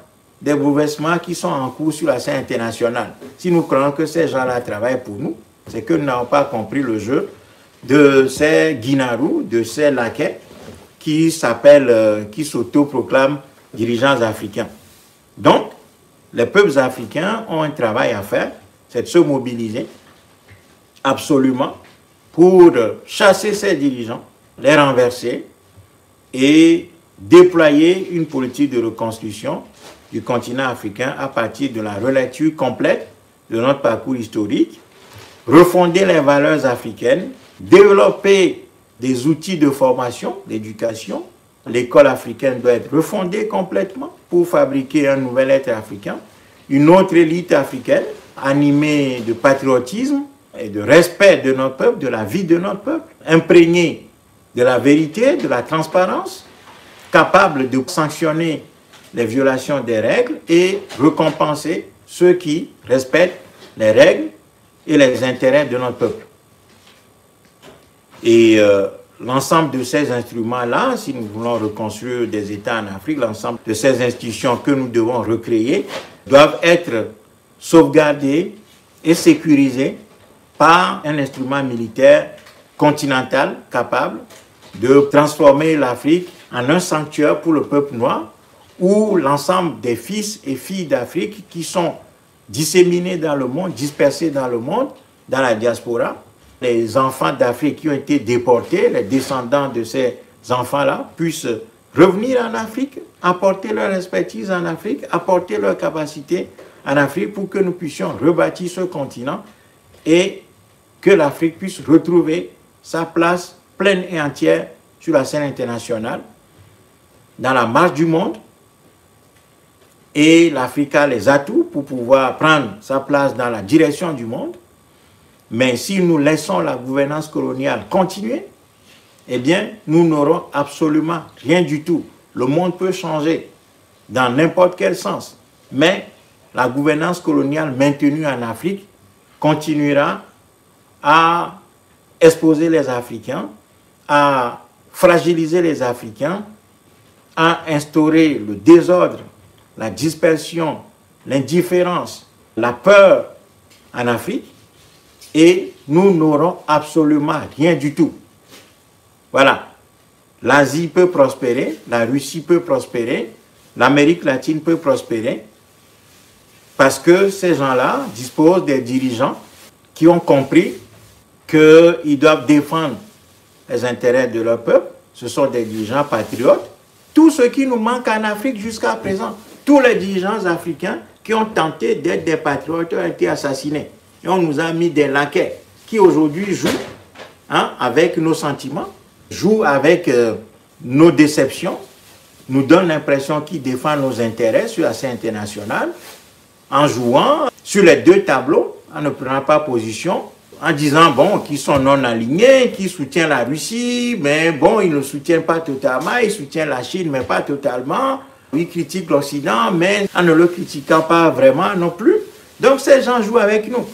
des bouleversements qui sont en cours sur la scène internationale. Si nous croyons que ces gens-là travaillent pour nous, c'est que nous n'avons pas compris le jeu de ces guinarous, de ces laquais qui s'autoproclament dirigeants africains. Donc, les peuples africains ont un travail à faire, c'est de se mobiliser absolument pour chasser ces dirigeants, les renverser et déployer une politique de reconstruction du continent africain à partir de la relecture complète de notre parcours historique, refonder les valeurs africaines, développer des outils de formation, d'éducation. L'école africaine doit être refondée complètement pour fabriquer un nouvel être africain, une autre élite africaine animée de patriotisme et de respect de notre peuple, de la vie de notre peuple, imprégnée de la vérité, de la transparence, capable de sanctionner les violations des règles et récompenser ceux qui respectent les règles et les intérêts de notre peuple. Et l'ensemble de ces instruments-là, si nous voulons reconstruire des États en Afrique, l'ensemble de ces institutions que nous devons recréer doivent être sauvegardés et sécurisés par un instrument militaire continental capable de transformer l'Afrique en un sanctuaire pour le peuple noir, où l'ensemble des fils et filles d'Afrique qui sont disséminés dans le monde, dispersés dans le monde, dans la diaspora, les enfants d'Afrique qui ont été déportés, les descendants de ces enfants-là, puissent revenir en Afrique, apporter leur expertise en Afrique, apporter leur capacité en Afrique pour que nous puissions rebâtir ce continent et que l'Afrique puisse retrouver sa place pleine et entière sur la scène internationale, dans la marche du monde. Et l'Afrique a les atouts pour pouvoir prendre sa place dans la direction du monde. Mais si nous laissons la gouvernance coloniale continuer, eh bien, nous n'aurons absolument rien du tout. Le monde peut changer dans n'importe quel sens. Mais la gouvernance coloniale maintenue en Afrique continuera à exposer les Africains, à fragiliser les Africains, à instaurer le désordre, la dispersion, l'indifférence, la peur en Afrique, et nous n'aurons absolument rien du tout. Voilà. L'Asie peut prospérer, la Russie peut prospérer, l'Amérique latine peut prospérer, parce que ces gens-là disposent des dirigeants qui ont compris qu'ils doivent défendre les intérêts de leur peuple. Ce sont des dirigeants patriotes. Tout ce qui nous manque en Afrique jusqu'à présent, tous les dirigeants africains qui ont tenté d'être des patriotes ont été assassinés. Et on nous a mis des laquais qui aujourd'hui jouent avec nos sentiments, jouent avec nos déceptions, nous donnent l'impression qu'ils défendent nos intérêts sur la scène internationale, en jouant sur les deux tableaux, en ne prenant pas position, en disant, bon, qu'ils sont non alignés, qu'ils soutiennent la Russie, mais bon, ils ne soutiennent pas totalement, ils soutiennent la Chine, mais pas totalement. Ils critiquent l'Occident, mais en ne le critiquant pas vraiment non plus. Donc, ces gens jouent avec nous.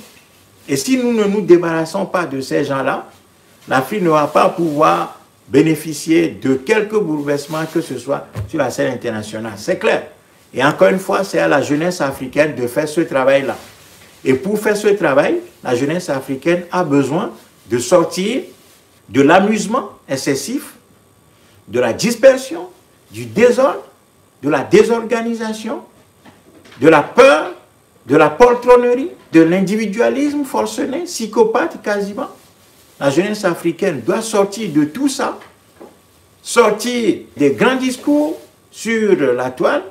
Et si nous ne nous débarrassons pas de ces gens-là, l'Afrique ne va pas pouvoir bénéficier de quelques bouleversements que ce soit sur la scène internationale. C'est clair. Et encore une fois, c'est à la jeunesse africaine de faire ce travail-là. Et pour faire ce travail, la jeunesse africaine a besoin de sortir de l'amusement excessif, de la dispersion, du désordre, de la désorganisation, de la peur, de la poltronnerie, de l'individualisme forcené, psychopathe quasiment. La jeunesse africaine doit sortir de tout ça, sortir des grands discours sur la toile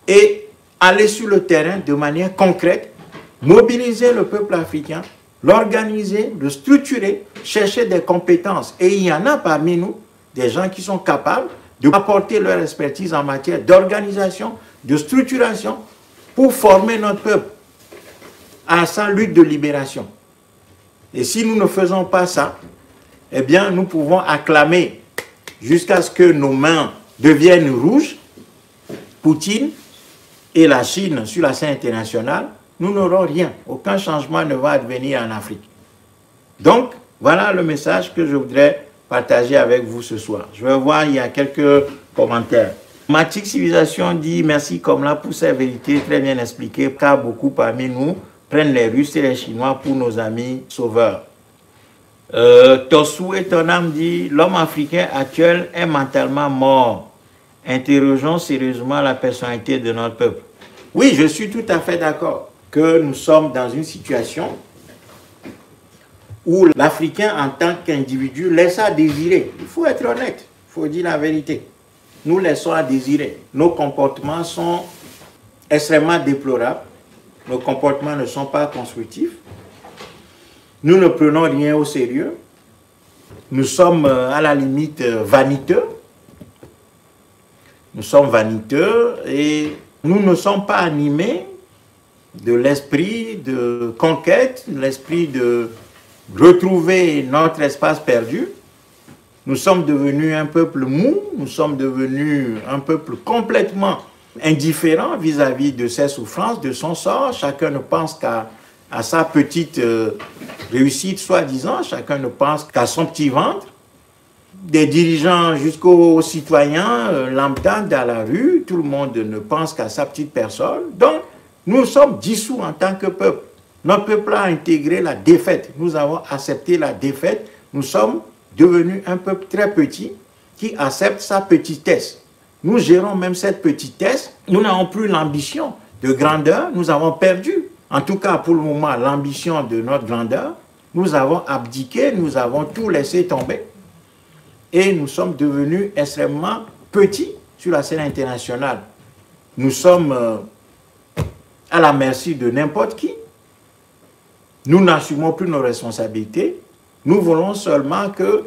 et aller sur le terrain de manière concrète, mobiliser le peuple africain, l'organiser, le structurer, chercher des compétences. Et il y en a parmi nous des gens qui sont capables d'apporter leur expertise en matière d'organisation, de structuration, pour former notre peuple à sa lutte de libération. Et si nous ne faisons pas ça, eh bien, nous pouvons acclamer jusqu'à ce que nos mains deviennent rouges, Poutine et la Chine sur la scène internationale, nous n'aurons rien. Aucun changement ne va advenir en Afrique. Donc, voilà le message que je voudrais partager avec vous ce soir. Je vais voir, il y a quelques commentaires. Matic Civilisation dit « Merci Komla pour ces vérités très bien expliquées, car beaucoup parmi nous prennent les Russes et les Chinois pour nos amis sauveurs. » Tossou et Tonam dit « L'homme africain actuel est mentalement mort. Interrogeons sérieusement la personnalité de notre peuple. » Oui, je suis tout à fait d'accord que nous sommes dans une situation où l'Africain en tant qu'individu laisse à désirer. Il faut être honnête, il faut dire la vérité. Nous laissons à désirer. Nos comportements sont extrêmement déplorables. Nos comportements ne sont pas constructifs. Nous ne prenons rien au sérieux. Nous sommes à la limite vaniteux. Nous sommes vaniteux et nous ne sommes pas animés de l'esprit de conquête, l'esprit de retrouver notre espace perdu. Nous sommes devenus un peuple mou, nous sommes devenus un peuple complètement indifférent vis-à-vis de ses souffrances, de son sort. Chacun ne pense qu'à sa petite réussite, soi-disant. Chacun ne pense qu'à son petit ventre. Des dirigeants jusqu'aux citoyens lambda dans la rue, tout le monde ne pense qu'à sa petite personne. Donc, nous sommes dissous en tant que peuple. Notre peuple a intégré la défaite. Nous avons accepté la défaite. Nous sommes devenus un peuple très petit qui accepte sa petitesse. Nous gérons même cette petitesse. Nous n'avons plus l'ambition de grandeur. Nous avons perdu, en tout cas pour le moment, l'ambition de notre grandeur. nous avons abdiqué, nous avons tout laissé tomber et nous sommes devenus extrêmement petits sur la scène internationale. Nous sommes à la merci de n'importe qui. Nous n'assumons plus nos responsabilités. Nous voulons seulement que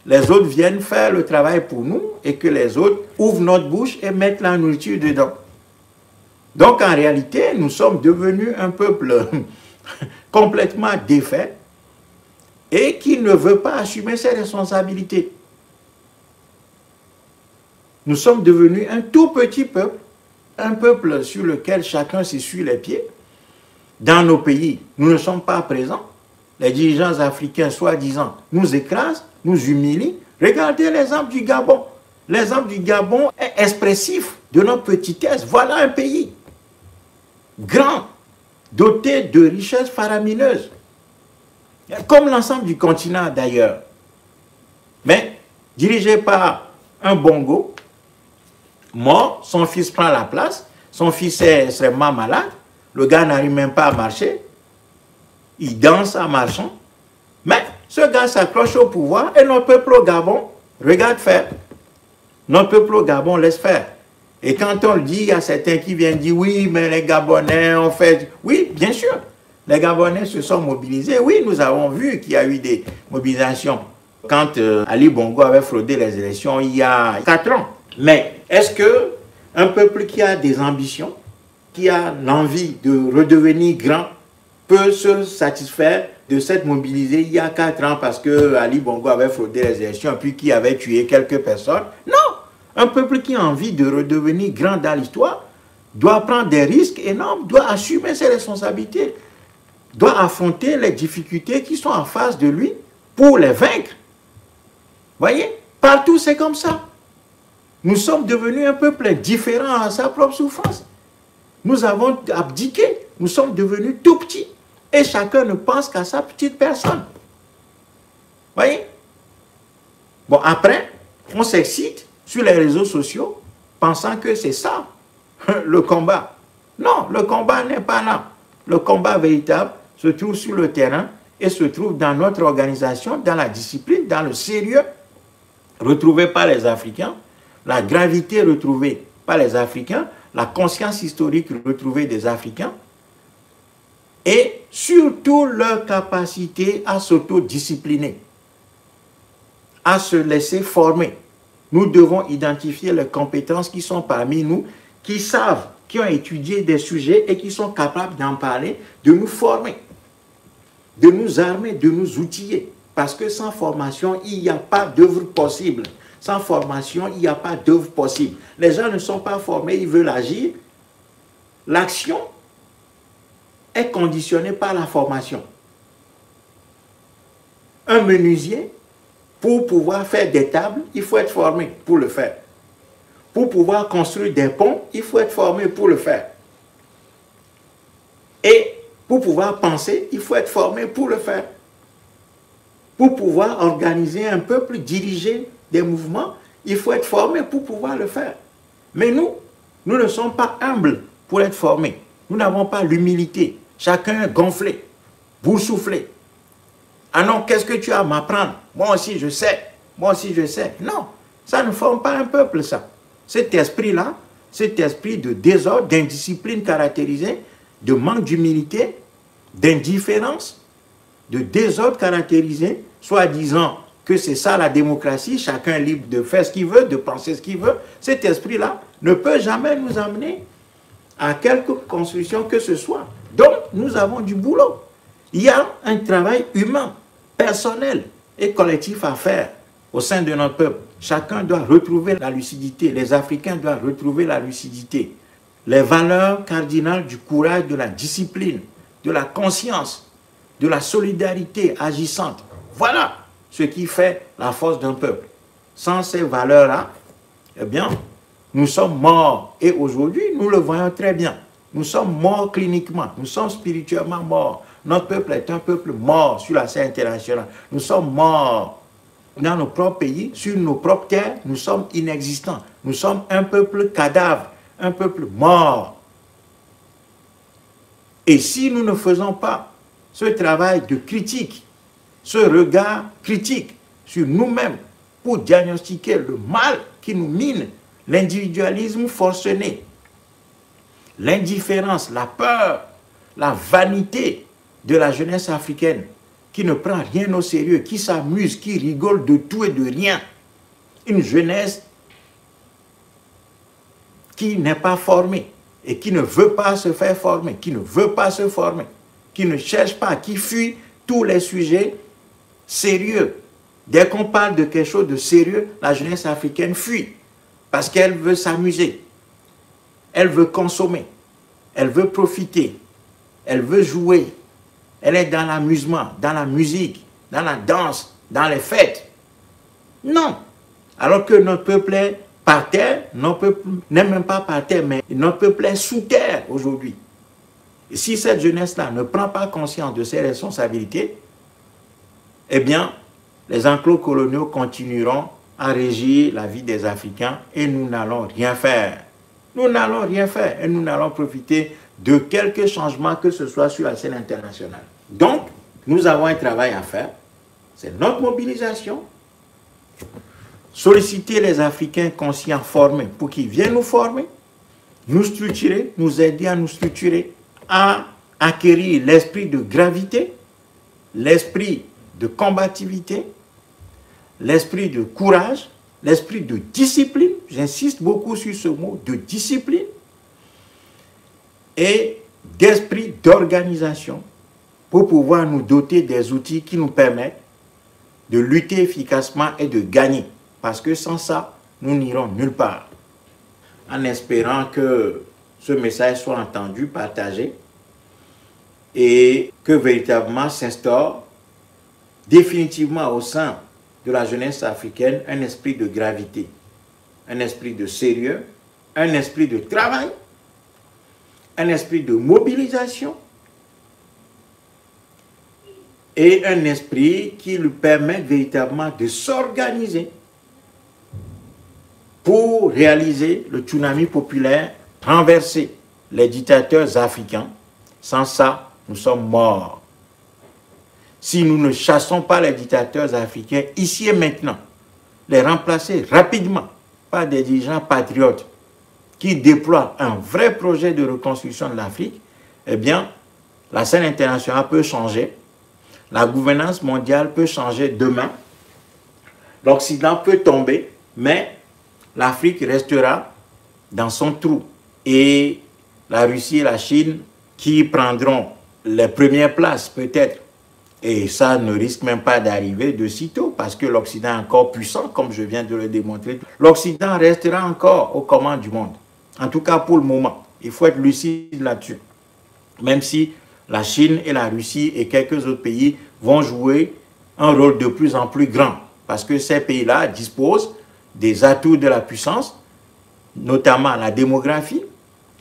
les autres viennent faire le travail pour nous et que les autres ouvrent notre bouche et mettent la nourriture dedans. Donc en réalité, nous sommes devenus un peuple complètement défait et qui ne veut pas assumer ses responsabilités. Nous sommes devenus un tout petit peuple, un peuple sur lequel chacun s'essuie les pieds. Dans nos pays, nous ne sommes pas présents. Les dirigeants africains, soi-disant, nous écrasent, nous humilient. Regardez l'exemple du Gabon. L'exemple du Gabon est expressif de notre petitesse. Voilà un pays grand, doté de richesses faramineuses, comme l'ensemble du continent d'ailleurs. Mais dirigé par un Bongo, mort, son fils prend la place, son fils est extrêmement malade, le gars n'arrive même pas à marcher, il danse en marchant, mais ce gars s'accroche au pouvoir et notre peuple au Gabon regarde faire. Notre peuple au Gabon laisse faire. Et quand on le dit, il y a certains qui viennent dire, oui, mais les Gabonais ont fait... Oui, bien sûr, les Gabonais se sont mobilisés. Oui, nous avons vu qu'il y a eu des mobilisations quand Ali Bongo avait fraudé les élections il y a 4 ans. Mais est-ce qu'un peuple qui a des ambitions, qui a l'envie de redevenir grand, peut se satisfaire de s'être mobilisé il y a 4 ans parce que Ali Bongo avait fraudé les élections puis qui avait tué quelques personnes? Non! Un peuple qui a envie de redevenir grand dans l'histoire doit prendre des risques énormes, doit assumer ses responsabilités, doit affronter les difficultés qui sont en face de lui pour les vaincre. Voyez? Partout, c'est comme ça. Nous sommes devenus un peuple différent à sa propre souffrance. Nous avons abdiqué, nous sommes devenus tout petits. Et chacun ne pense qu'à sa petite personne. Voyez? Bon, après, on s'excite sur les réseaux sociaux, pensant que c'est ça, le combat. Non, le combat n'est pas là. Le combat véritable se trouve sur le terrain et se trouve dans notre organisation, dans la discipline, dans le sérieux retrouvé par les Africains, la gravité retrouvée par les Africains, la conscience historique retrouvée des Africains, et surtout leur capacité à s'autodiscipliner, à se laisser former. Nous devons identifier les compétences qui sont parmi nous, qui savent, qui ont étudié des sujets et qui sont capables d'en parler, de nous former, de nous armer, de nous outiller. Parce que sans formation, il n'y a pas d'œuvre possible. Sans formation, il n'y a pas d'œuvre possible. Les gens ne sont pas formés, ils veulent agir. L'action est conditionnée par la formation. Un menuisier, pour pouvoir faire des tables, il faut être formé pour le faire. Pour pouvoir construire des ponts, il faut être formé pour le faire. Et pour pouvoir penser, il faut être formé pour le faire. Pour pouvoir organiser un peuple, diriger des mouvements, il faut être formé pour pouvoir le faire. Mais nous ne sommes pas humbles pour être formés. Nous n'avons pas l'humilité. Chacun est gonflé, boursouflé. Ah non, qu'est-ce que tu as à m'apprendre? Moi aussi je sais, moi aussi je sais. Non, ça ne forme pas un peuple, ça. Cet esprit-là, cet esprit de désordre, d'indiscipline caractérisé, de manque d'humilité, d'indifférence, de désordre caractérisé, soi-disant que c'est ça la démocratie, chacun est libre de faire ce qu'il veut, de penser ce qu'il veut, cet esprit-là ne peut jamais nous amener à quelque construction que ce soit. Donc, nous avons du boulot. Il y a un travail humain, personnel et collectif à faire au sein de notre peuple. Chacun doit retrouver la lucidité. Les Africains doivent retrouver la lucidité. Les valeurs cardinales du courage, de la discipline, de la conscience, de la solidarité agissante. Voilà ce qui fait la force d'un peuple. Sans ces valeurs-là, eh bien, nous sommes morts. Et aujourd'hui, nous le voyons très bien. Nous sommes morts cliniquement, nous sommes spirituellement morts. Notre peuple est un peuple mort sur la scène internationale. Nous sommes morts dans nos propres pays, sur nos propres terres, nous sommes inexistants. Nous sommes un peuple cadavre, un peuple mort. Et si nous ne faisons pas ce travail de critique, ce regard critique sur nous-mêmes pour diagnostiquer le mal qui nous mine, l'individualisme forcené, l'indifférence, la peur, la vanité de la jeunesse africaine qui ne prend rien au sérieux, qui s'amuse, qui rigole de tout et de rien. Une jeunesse qui n'est pas formée et qui ne veut pas se faire former, qui ne veut pas se former, qui ne cherche pas, qui fuit tous les sujets sérieux. Dès qu'on parle de quelque chose de sérieux, la jeunesse africaine fuit parce qu'elle veut s'amuser, elle veut consommer, elle veut profiter, elle veut jouer, elle est dans l'amusement, dans la musique, dans la danse, dans les fêtes. Non. Alors que notre peuple est par terre, notre peuple n'est même pas par terre, mais notre peuple est sous terre aujourd'hui. Et si cette jeunesse-là ne prend pas conscience de ses responsabilités, eh bien, les enclos coloniaux continueront à régir la vie des Africains et nous n'allons rien faire. Nous n'allons rien faire et nous n'allons profiter de quelques changements que ce soit sur la scène internationale. Donc, nous avons un travail à faire. C'est notre mobilisation. Solliciter les Africains conscients formés pour qu'ils viennent nous former, nous structurer, nous aider à nous structurer, à acquérir l'esprit de gravité, l'esprit de combativité, l'esprit de courage, l'esprit de discipline, j'insiste beaucoup sur ce mot, de discipline, et d'esprit d'organisation pour pouvoir nous doter des outils qui nous permettent de lutter efficacement et de gagner. Parce que sans ça, nous n'irons nulle part. En espérant que ce message soit entendu, partagé, et que véritablement s'instaure définitivement au sein de la jeunesse africaine un esprit de gravité, un esprit de sérieux, un esprit de travail, un esprit de mobilisation et un esprit qui lui permet véritablement de s'organiser pour réaliser le tsunami populaire, renverser les dictateurs africains. Sans ça, nous sommes morts. Si nous ne chassons pas les dictateurs africains ici et maintenant, les remplacer rapidement par des dirigeants patriotes qui déploient un vrai projet de reconstruction de l'Afrique, eh bien, la scène internationale peut changer, la gouvernance mondiale peut changer demain, l'Occident peut tomber, mais l'Afrique restera dans son trou. Et la Russie et la Chine, qui prendront les premières places peut-être, et ça ne risque même pas d'arriver de sitôt, parce que l'Occident est encore puissant, comme je viens de le démontrer. L'Occident restera encore aux commandes du monde. En tout cas pour le moment. Il faut être lucide là-dessus. Même si la Chine et la Russie et quelques autres pays vont jouer un rôle de plus en plus grand. Parce que ces pays-là disposent des atouts de la puissance, notamment la démographie,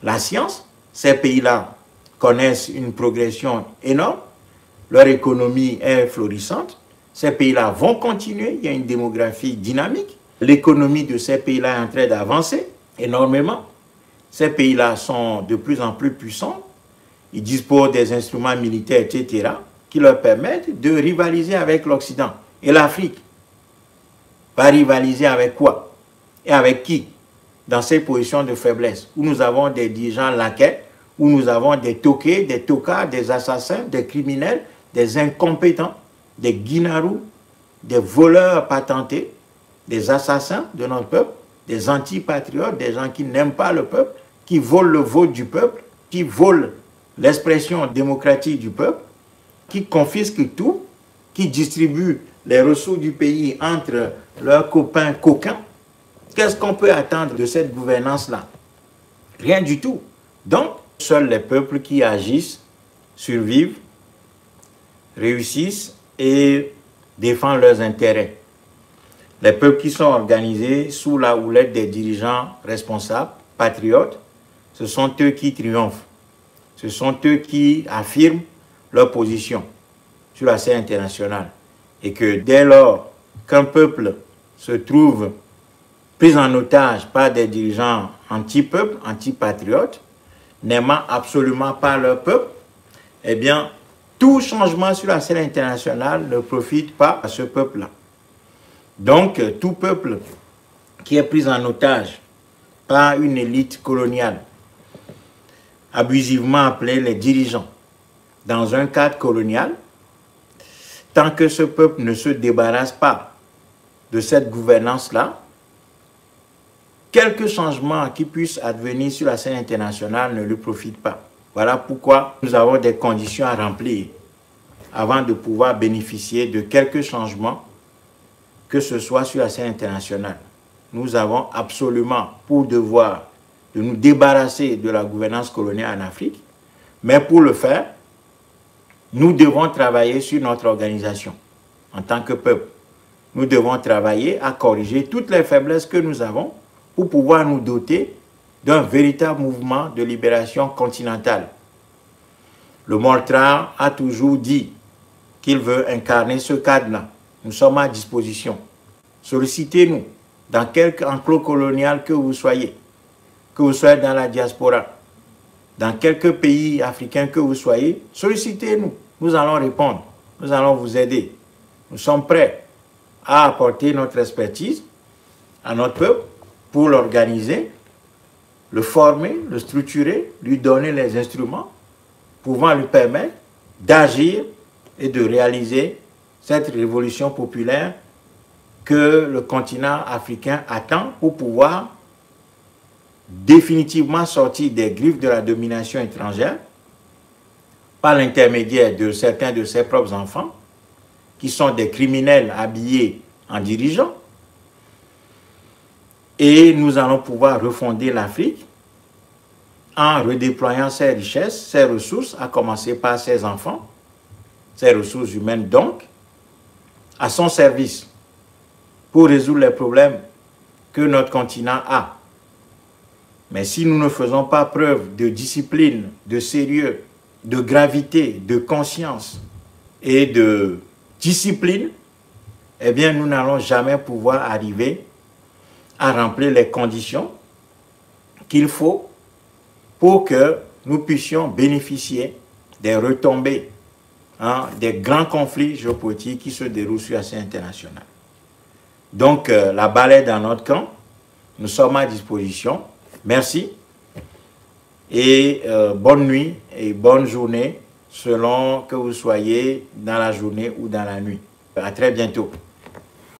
la science. Ces pays-là connaissent une progression énorme. Leur économie est florissante. Ces pays-là vont continuer. Il y a une démographie dynamique. L'économie de ces pays-là est en train d'avancer énormément. Ces pays-là sont de plus en plus puissants. Ils disposent des instruments militaires, etc., qui leur permettent de rivaliser avec l'Occident. Et l'Afrique va rivaliser avec quoi? Et avec qui? Dans ces positions de faiblesse, où nous avons des dirigeants laquais, où nous avons des toqués, des tocards, des assassins, des criminels, des incompétents, des guinarous, des voleurs patentés, des assassins de notre peuple, des antipatriotes, des gens qui n'aiment pas le peuple, qui volent le vote du peuple, qui volent l'expression démocratique du peuple, qui confisquent tout, qui distribuent les ressources du pays entre leurs copains coquins. Qu'est-ce qu'on peut attendre de cette gouvernance-là? Rien du tout. Donc, seuls les peuples qui agissent survivent, réussissent et défendent leurs intérêts. Les peuples qui sont organisés sous la houlette des dirigeants responsables, patriotes, ce sont eux qui triomphent. Ce sont eux qui affirment leur position sur la scène internationale. Et que dès lors qu'un peuple se trouve pris en otage par des dirigeants anti-peuple, anti-patriotes, n'aimant absolument pas leur peuple, eh bien, tout changement sur la scène internationale ne profite pas à ce peuple-là. Donc, tout peuple qui est pris en otage par une élite coloniale, abusivement appelée les dirigeants, dans un cadre colonial, tant que ce peuple ne se débarrasse pas de cette gouvernance-là, quelques changements qui puissent advenir sur la scène internationale ne lui profitent pas. Voilà pourquoi nous avons des conditions à remplir avant de pouvoir bénéficier de quelques changements, que ce soit sur la scène internationale. Nous avons absolument pour devoir de nous débarrasser de la gouvernance coloniale en Afrique, mais pour le faire, nous devons travailler sur notre organisation en tant que peuple. Nous devons travailler à corriger toutes les faiblesses que nous avons pour pouvoir nous doter d'un véritable mouvement de libération continentale. Le Moltra a toujours dit qu'il veut incarner ce cadre-là. Nous sommes à disposition. Sollicitez-nous dans quelque enclos colonial que vous soyez dans la diaspora, dans quelques pays africains que vous soyez, sollicitez-nous. Nous allons répondre, nous allons vous aider. Nous sommes prêts à apporter notre expertise à notre peuple pour l'organiser, le former, le structurer, lui donner les instruments pouvant lui permettre d'agir et de réaliser cette révolution populaire que le continent africain attend pour pouvoir définitivement sortir des griffes de la domination étrangère par l'intermédiaire de certains de ses propres enfants qui sont des criminels habillés en dirigeants. Et nous allons pouvoir refonder l'Afrique en redéployant ses richesses, ses ressources, à commencer par ses enfants, ses ressources humaines donc, à son service pour résoudre les problèmes que notre continent a. Mais si nous ne faisons pas preuve de discipline, de sérieux, de gravité, de conscience et de discipline, eh bien nous n'allons jamais pouvoir arriver à remplir les conditions qu'il faut pour que nous puissions bénéficier des retombées des grands conflits géopolitiques qui se déroulent sur la scène internationale. Donc la balle est dans notre camp, nous sommes à disposition. Merci et bonne nuit et bonne journée selon que vous soyez dans la journée ou dans la nuit. À très bientôt.